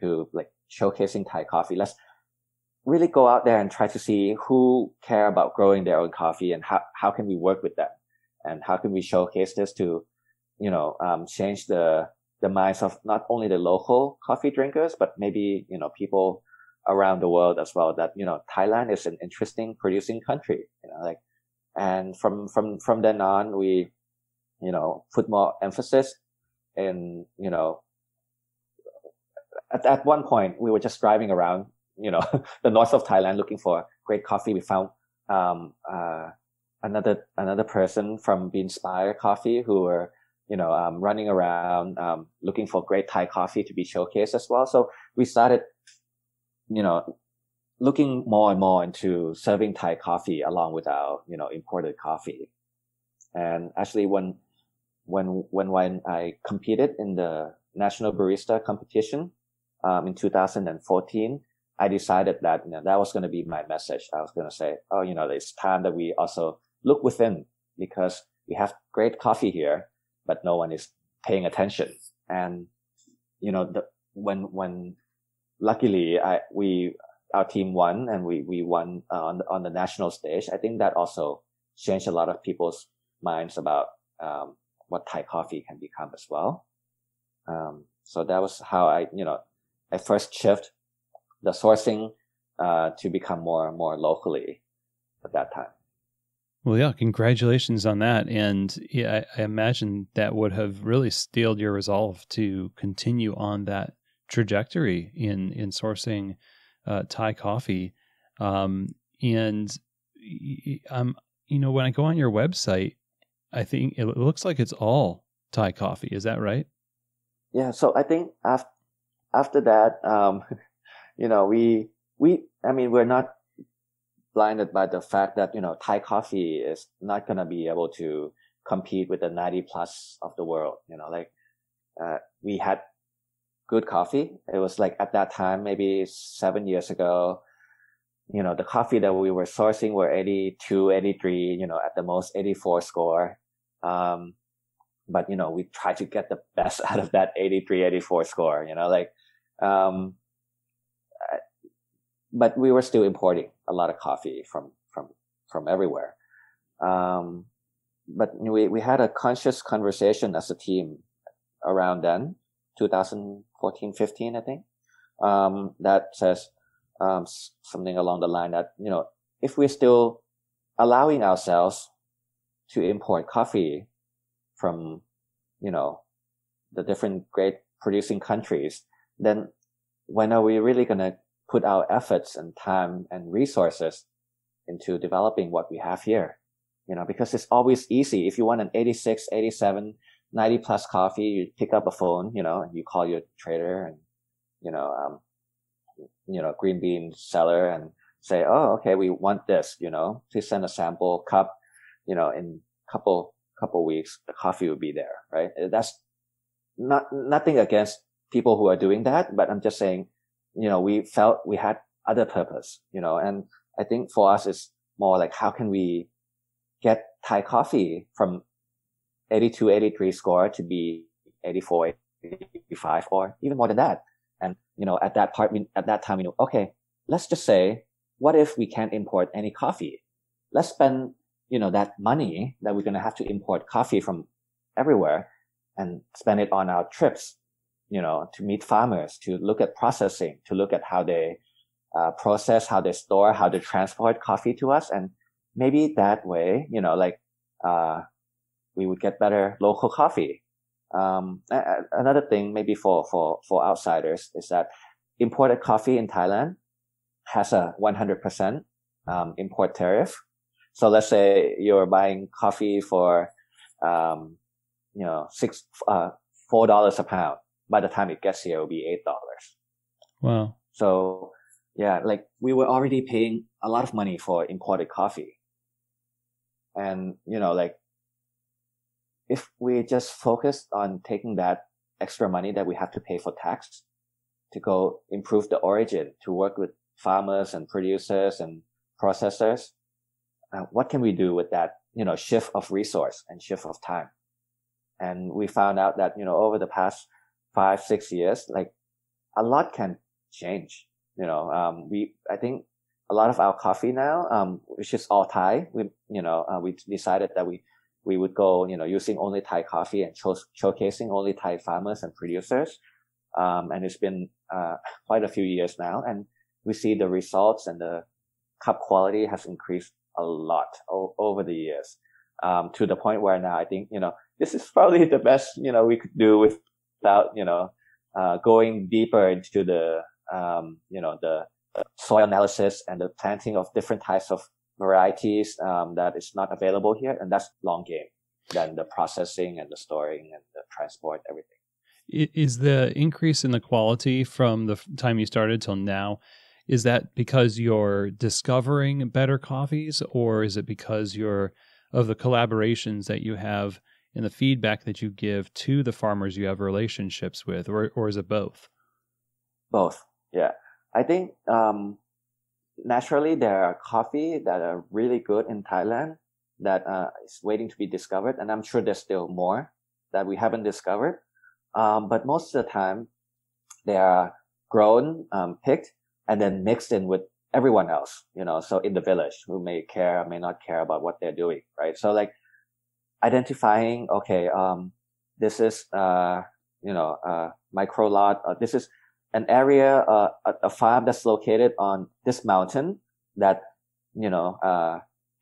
showcasing Thai coffee. Let's really go out there and try to see who care about growing their own coffee and how can we work with them, and how can we showcase this to, change the minds of not only the local coffee drinkers, but maybe, people around the world as well, that, Thailand is an interesting producing country, and from then on, we, put more emphasis in, at one point, we were just driving around, the north of Thailand looking for great coffee. We found, another person from Be Inspired Coffee who were, running around, looking for great Thai coffee to be showcased as well. So we started, looking more and more into serving Thai coffee along with our, imported coffee. And actually when I competed in the national barista competition, in 2014, I decided that, that was going to be my message. I was going to say, oh, it's time that we also look within, because we have great coffee here, but no one is paying attention. And, when luckily our team won and we won on the national stage, I think that also changed a lot of people's minds about, what Thai coffee can become as well. So that was how I first shift the sourcing, to become more locally at that time. Well, yeah, congratulations on that. And yeah, I imagine that would have really steeled your resolve to continue on that trajectory in sourcing Thai coffee. And when I go on your website, I think it looks like it's all Thai coffee. Is that right? Yeah. So I think after that, we're not blinded by the fact that, Thai coffee is not going to be able to compete with the 90 plus of the world. We had good coffee. It was like at that time, maybe 7 years ago, the coffee that we were sourcing were 82, 83, at the most 84 score. But, we try to get the best out of that 83, 84 score, but we were still importing a lot of coffee from everywhere. But we had a conscious conversation as a team around then, 2014, 15, I think, that says, something along the line that, if we're still allowing ourselves to import coffee from, the different great producing countries, then when are we really going to put our efforts and time and resources into developing what we have here? Because it's always easy. If you want an 86, 87, 90 plus coffee, you pick up a phone, and you call your trader and, green bean seller and say, oh, okay, we want this, please send a sample cup, in couple weeks, the coffee will be there, right? That's nothing against people who are doing that, but I'm just saying, we felt we had other purpose, and I think for us it's more like, how can we get Thai coffee from 82, 83 score to be 84, 85, or even more than that. And, at that time, okay, let's just say, what if we can't import any coffee? Let's spend, that money that we're going to have to import coffee from everywhere and spend it on our trips, to meet farmers, to look at processing, to look at how they process, how they store, how they transport coffee to us. And maybe that way, we would get better local coffee. Another thing maybe for outsiders is that imported coffee in Thailand has a 100% import tariff. So let's say you're buying coffee for, $4 a pound. By the time it gets here, it will be $8. Wow. So yeah, we were already paying a lot of money for imported coffee. And, if we just focused on taking that extra money that we have to pay for tax to go improve the origin, to work with farmers and producers and processors, what can we do with that, shift of resource and shift of time? And we found out that, over the past 5-6 years, a lot can change. I think a lot of our coffee now, which is all Thai, we decided that we would go, using only Thai coffee and showcasing only Thai farmers and producers. And it's been, quite a few years now. And we see the results and the cup quality has increased a lot over the years. To the point where now I think, this is probably the best, we could do without, going deeper into the soil analysis and the planting of different types of varieties, that is not available here. And that's long game than the processing and the storing and the transport, everything. Is the increase in the quality from the time you started till now, is that because you're discovering better coffees, or is it because of the collaborations that you have and the feedback that you give to the farmers you have relationships with, or is it both? Both. Yeah. I think, naturally there are coffee that are really good in Thailand that is waiting to be discovered. And I'm sure there's still more that we haven't discovered. But most of the time they are grown, picked, and then mixed in with everyone else, so in the village who may care, may not care about what they're doing, right? So identifying, okay, this is, micro lot, this is an area, a farm that's located on this mountain that,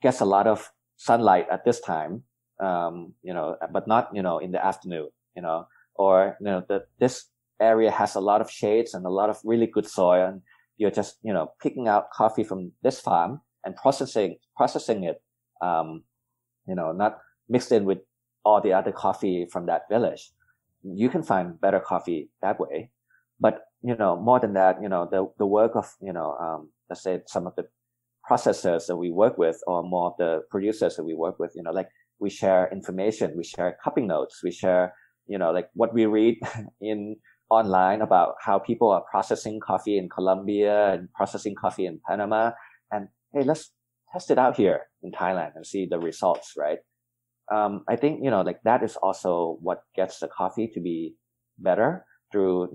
gets a lot of sunlight at this time, but not, in the afternoon, or, this area has a lot of shades and a lot of really good soil, and you're just, picking out coffee from this farm and processing it, not mixed in with all the other coffee from that village. You can find better coffee that way. But, more than that, the work of, let's say some of the processors that we work with, or more of the producers that we work with, like we share information, we share cupping notes, we share, like what we read in online about how people are processing coffee in Colombia and processing coffee in Panama. And hey, let's test it out here in Thailand and see the results, right? I think, like that is also what gets the coffee to be better through,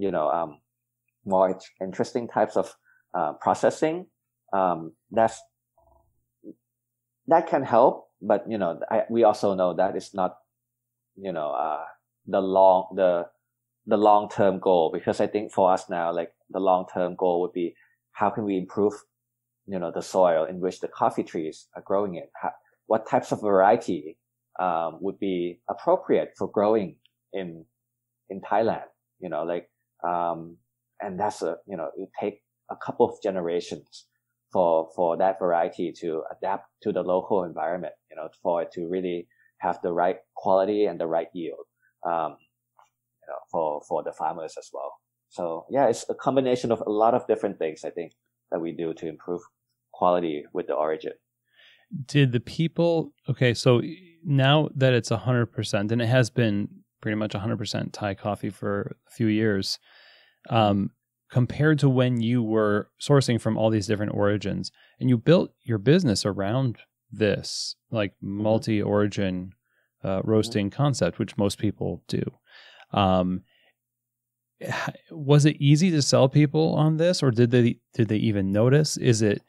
more interesting types of processing. That can help, but we also know that it's not the long-term goal, because I think for us now, like the long-term goal would be how can we improve the soil in which the coffee trees are growing in, what types of variety would be appropriate for growing in Thailand, and that's it take a couple of generations for that variety to adapt to the local environment, for it to really have the right quality and the right yield, for the farmers as well. So yeah, it's a combination of a lot of different things, I think, that we do to improve quality with the origin. Did the people, okay, so now that it's 100%, and it has been pretty much 100% Thai coffee for a few years, compared to when you were sourcing from all these different origins, and you built your business around this, like multi-origin roasting concept, which most people do. Was it easy to sell people on this, or did they even notice? Is it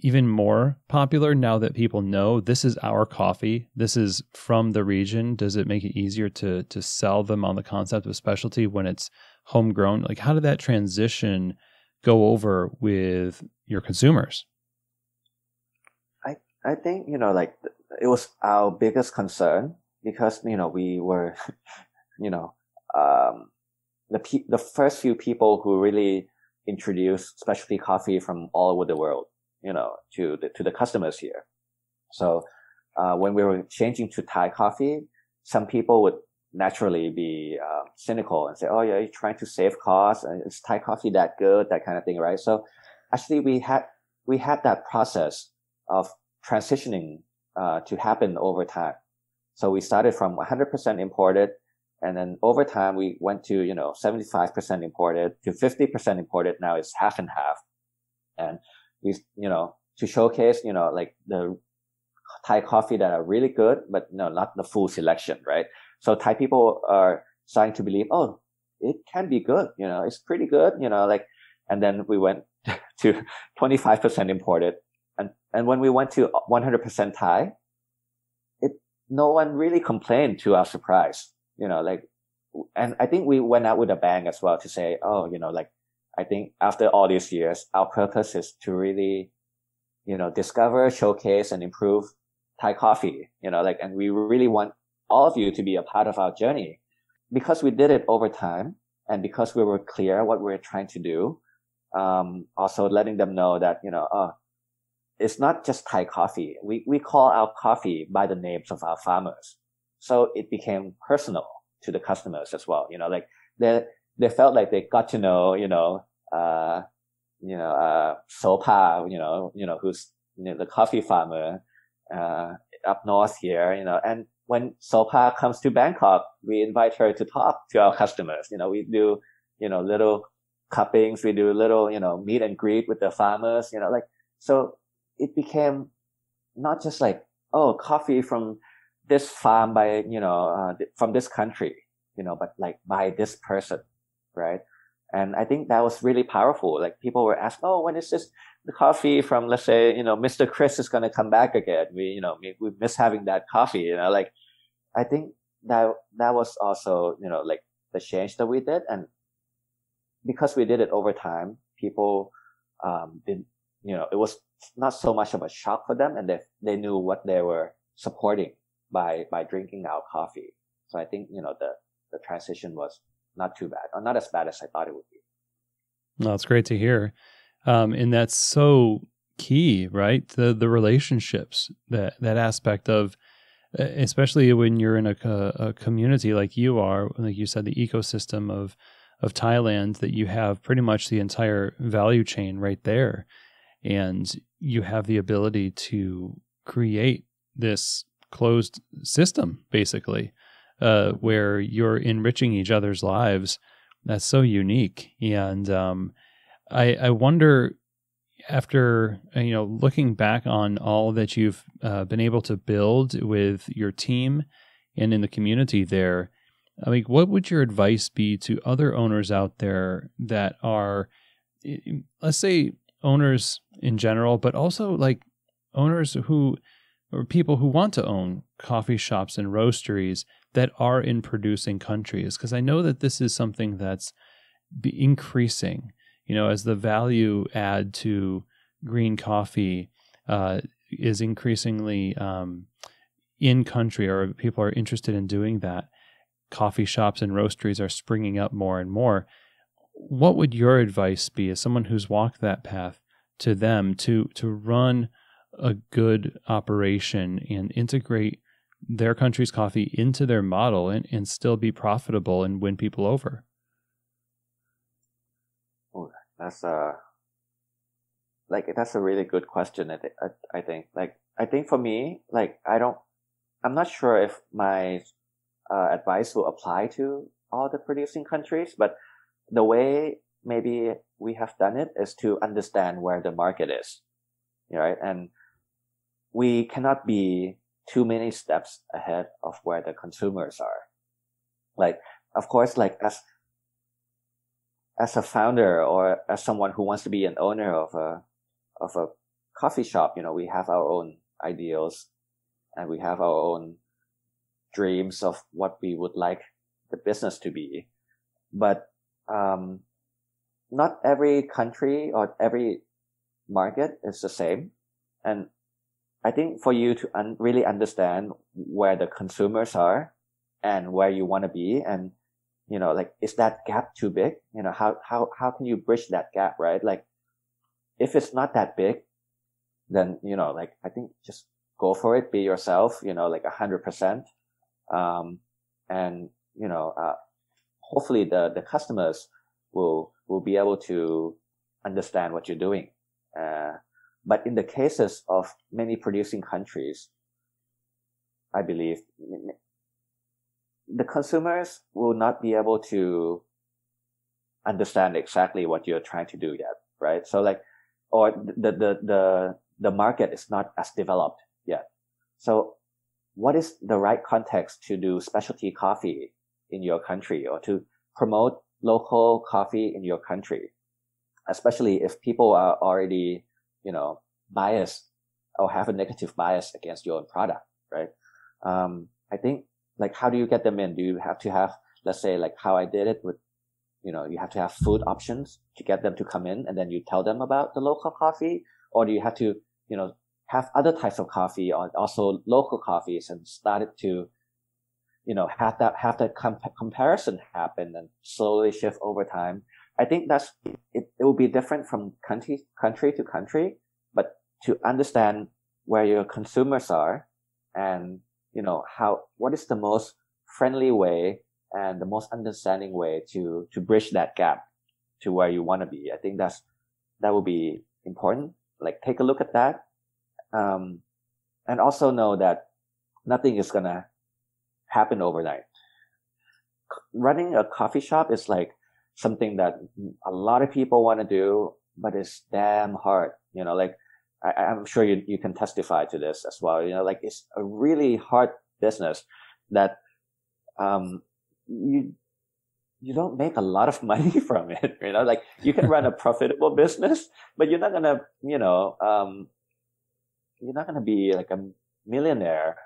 even more popular now that people know this is our coffee, this is from the region? Does it make it easier to sell them on the concept of specialty when it's homegrown? Like, how did that transition go over with your consumers? I think, like it was our biggest concern, because, we were, the first few people who really introduced specialty coffee from all over the world, to the customers here. So, when we were changing to Thai coffee, some people would naturally be cynical and say, "Oh, yeah, you're trying to save costs, and is Thai coffee that good?" That kind of thing, right? So, actually, we had that process of transitioning to happen over time. So we started from 100% imported, and then over time we went to 75% imported to 50% imported. Now it's half and half, and we to showcase like the Thai coffee that are really good, but not the full selection, right? So Thai people are starting to believe, oh, it can be good, it's pretty good, and then we went to 25% imported. And when we went to 100% Thai, no one really complained, to our surprise, and I think we went out with a bang as well to say, oh, I think after all these years, our purpose is to really, discover, showcase, and improve Thai coffee, and we really want all of you to be a part of our journey, because we did it over time, and because we were clear what we were trying to do. Also letting them know that, it's not just Thai coffee. We call our coffee by the names of our farmers. So it became personal to the customers as well. They felt like they got to know, Sopa, who's the coffee farmer, up north here, and when Sopa comes to Bangkok, we invite her to talk to our customers. We do, little cuppings, we do little, meet and greet with the farmers, so it became not just like, oh, coffee from this farm by, from this country, but like by this person, right? And I think that was really powerful. Like people were asking, oh, when is this, the coffee from, let's say, Mr. Chris is going to come back again. We miss having that coffee, I think that was also, like the change that we did. And because we did it over time, people, it was not so much of a shock for them, and they knew what they were supporting by drinking our coffee. So I think, the transition was not too bad, or not as bad as I thought it would be. No, it's great to hear. And that's so key, right? The relationships, that aspect of, especially when you're in a community like you are, like you said, the ecosystem of Thailand, that you have pretty much the entire value chain right there. And you have the ability to create this closed system, basically, where you're enriching each other's lives. That's so unique. And I wonder, after looking back on all that you've been able to build with your team and in the community there, I mean, what would your advice be to other owners out there that are, let's say, owners in general, but also like owners or people who want to own coffee shops and roasteries that are in producing countries? Because I know that this is something that's increasing, as the value add to green coffee is increasingly in country, or people are interested in doing that. Coffee shops and roasteries are springing up more and more. What would your advice be, as someone who's walked that path, to them to run a good operation and integrate their country's coffee into their model and still be profitable and win people over? Oh, that's a really good question. I think for me, I'm not sure if my advice will apply to all the producing countries, but the way maybe we have done it is to understand where the market is, right? And we cannot be too many steps ahead of where the consumers are. Like, of course, like as a founder, or as someone who wants to be an owner of a coffee shop, we have our own ideals and we have our own dreams of what we would like the business to be. But not every country or every market is the same. And I think for you to really understand where the consumers are and where you want to be, and, is that gap too big? How can you bridge that gap, right? Like, if it's not that big, then, I think just go for it, be yourself, 100%. And, hopefully the customers will be able to understand what you're doing. But in the cases of many producing countries, I believe the consumers will not be able to understand exactly what you're trying to do yet, right? So or the market is not as developed yet. So what is the right context to do specialty coffee in your country, or to promote local coffee in your country, especially if people are already, biased or have a negative bias against your own product, right? I think, how do you get them in? Do you have to have, let's say, how I did it with, you have to have food options to get them to come in, and then you tell them about the local coffee? Or do you have to, have other types of coffee, or also local coffees, and started to, have that comparison happen and slowly shift over time? I think it will be different from country to country, but to understand where your consumers are, and, what is the most friendly way and the most understanding way to bridge that gap to where you want to be. I think that will be important. Take a look at that. And also know that nothing is going to happen overnight. Running a coffee shop is something that a lot of people want to do, but it's damn hard. I'm sure you can testify to this as well. It's a really hard business that, you don't make a lot of money from it. You can run a profitable business, but you're not going to, you're not going to be a millionaire,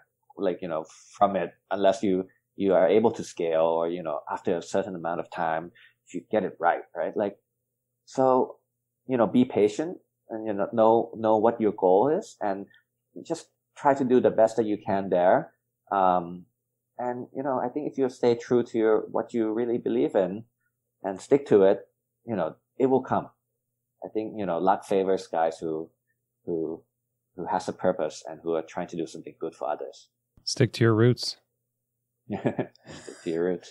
from it, unless you are able to scale, or, after a certain amount of time, if you get it right. So, be patient, and know what your goal is, and just try to do the best that you can there. And I think if you stay true to what you really believe in and stick to it, it will come. I think luck favors guys who has a purpose and who are trying to do something good for others. Stick to your roots. Stick to your roots.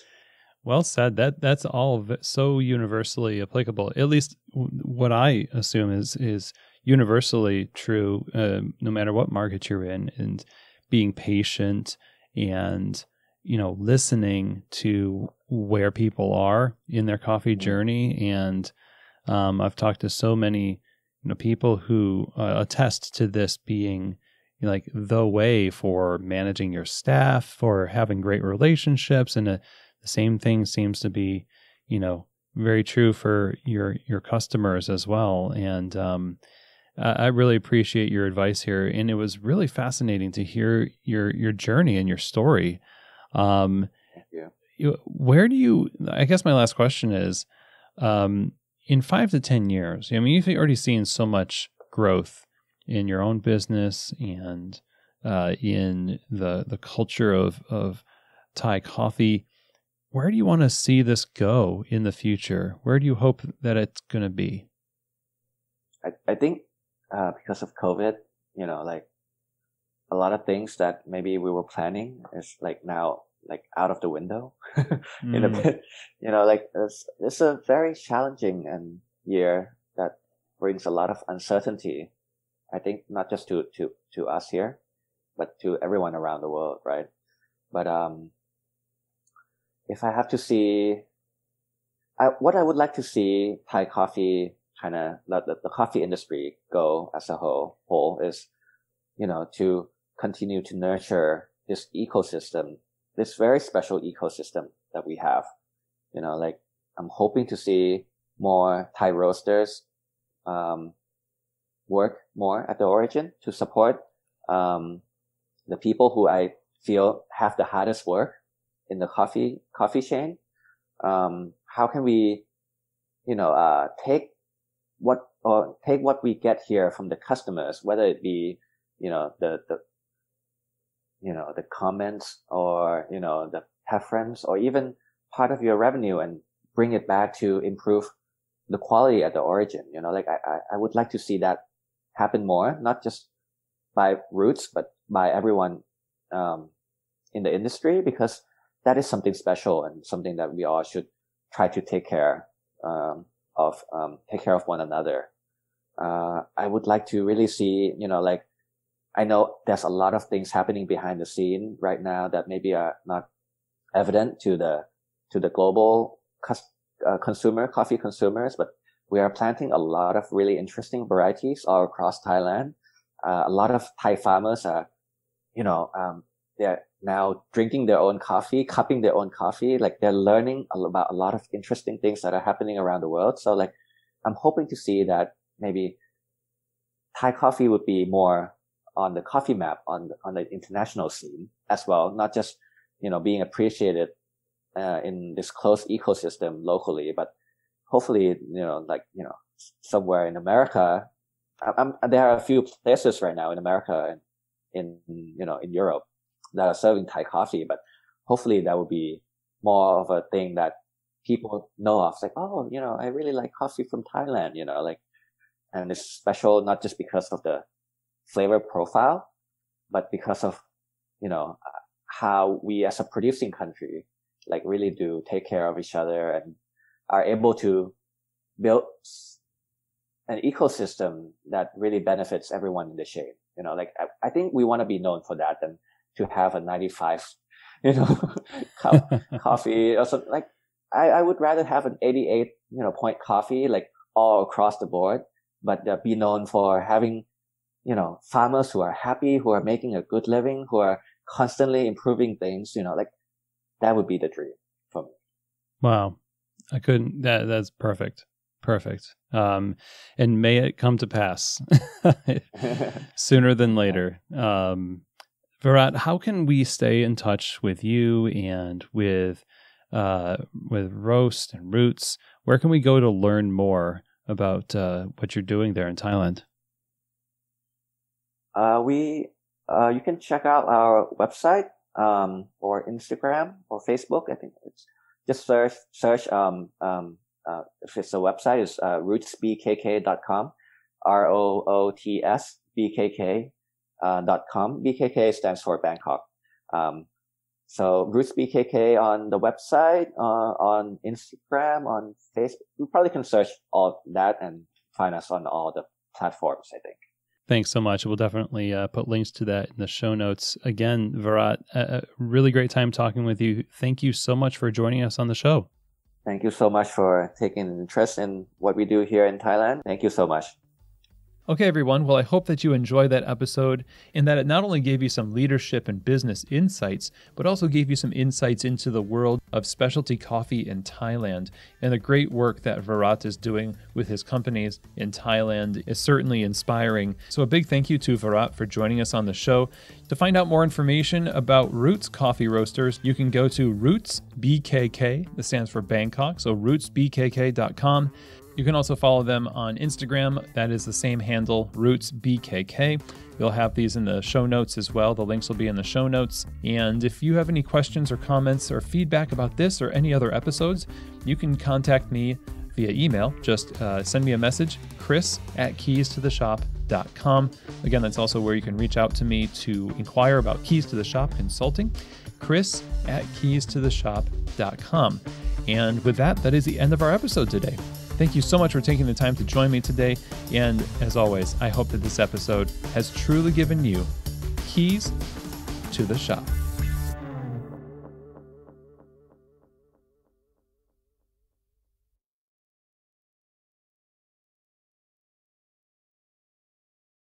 Well said. That's all so universally applicable. At least what I assume is universally true, no matter what market you're in, and being patient and listening to where people are in their coffee journey. And I've talked to so many people who attest to this being like the way for managing your staff, for having great relationships, and the same thing seems to be, very true for your customers as well. And I really appreciate your advice here, and it was really fascinating to hear your journey and your story. Yeah. Where do you? I guess my last question is, in 5 to 10 years, you've already seen so much growth in your own business and in the culture of Thai coffee. Where do you want to see this go in the future? Where do you hope that it's going to be? I think because of COVID, like a lot of things that maybe we were planning is like now like out of the window in a bit. Like it's a very challenging year that brings a lot of uncertainty. I think not just to us here, but to everyone around the world, right? But if I have to see, what I would like to see Thai coffee kind of the coffee industry go as a whole is, to continue to nurture this ecosystem, this very special ecosystem that we have. Like I'm hoping to see more Thai roasters work more at the origin to support the people who I feel have the hardest work in the coffee chain. How can we, take what we get here from the customers, whether it be, the comments or, the preference or even part of your revenue, and bring it back to improve the quality at the origin. Like I would like to see that happen more, not just by Roots, but by everyone, in the industry, because that is something special and something that we all should try to take care of one another. I would like to really see, like, I know there's a lot of things happening behind the scene right now that maybe are not evident to the global coffee consumers, but we are planting a lot of really interesting varieties all across Thailand. A lot of Thai farmers are, they're now drinking their own coffee, cupping their own coffee. Like they're learning about a lot of interesting things that are happening around the world. So like, I'm hoping to see that maybe Thai coffee would be more on the coffee map on the international scene as well, not just, being appreciated, in this close ecosystem locally, but hopefully, somewhere in America, there are a few places right now in America and in Europe that are serving Thai coffee, but hopefully that would be more of a thing that people know of. It's like, oh, I really like coffee from Thailand, and it's special not just because of the flavor profile, but because of, how we as a producing country, like really do take care of each other and are able to build an ecosystem that really benefits everyone in the chain. I think we want to be known for that than to have a 95, coffee or something. Like I would rather have an 88, point coffee, like all across the board, but be known for having, farmers who are happy, who are making a good living, who are constantly improving things, like that would be the dream for me. Wow. That's perfect. Perfect. And may it come to pass sooner than later. Varat, how can we stay in touch with you and with Roast and Roots? Where can we go to learn more about what you're doing there in Thailand? You can check out our website, or Instagram or Facebook. I think it's just search, if it's a website, it's, rootsbkk.com, ROOTSBKK.com. BKK stands for Bangkok. So Roots BKK on the website, on Instagram, on Facebook. You probably can search all that and find us on all the platforms, I think. Thanks so much. We'll definitely put links to that in the show notes. Again, Varat, a really great time talking with you. Thank you so much for joining us on the show. Thank you so much for taking an interest in what we do here in Thailand. Thank you so much. Okay, everyone. Well, I hope that you enjoyed that episode and that it not only gave you some leadership and business insights, but also gave you some insights into the world of specialty coffee in Thailand. And the great work that Varatt is doing with his companies in Thailand is certainly inspiring. So a big thank you to Varatt for joining us on the show. To find out more information about Roots Coffee Roasters, you can go to Roots BKK. This stands for Bangkok, so rootsbkk.com. You can also follow them on Instagram. That is the same handle, RootsBKK. You'll have these in the show notes as well. The links will be in the show notes. And if you have any questions or comments or feedback about this or any other episodes, you can contact me via email. Just send me a message, chris@keystotheshop.com. Again, that's also where you can reach out to me to inquire about Keys to the Shop consulting, chris@keystotheshop.com. And with that, that is the end of our episode today. Thank you so much for taking the time to join me today. And as always, I hope that this episode has truly given you keys to the shop.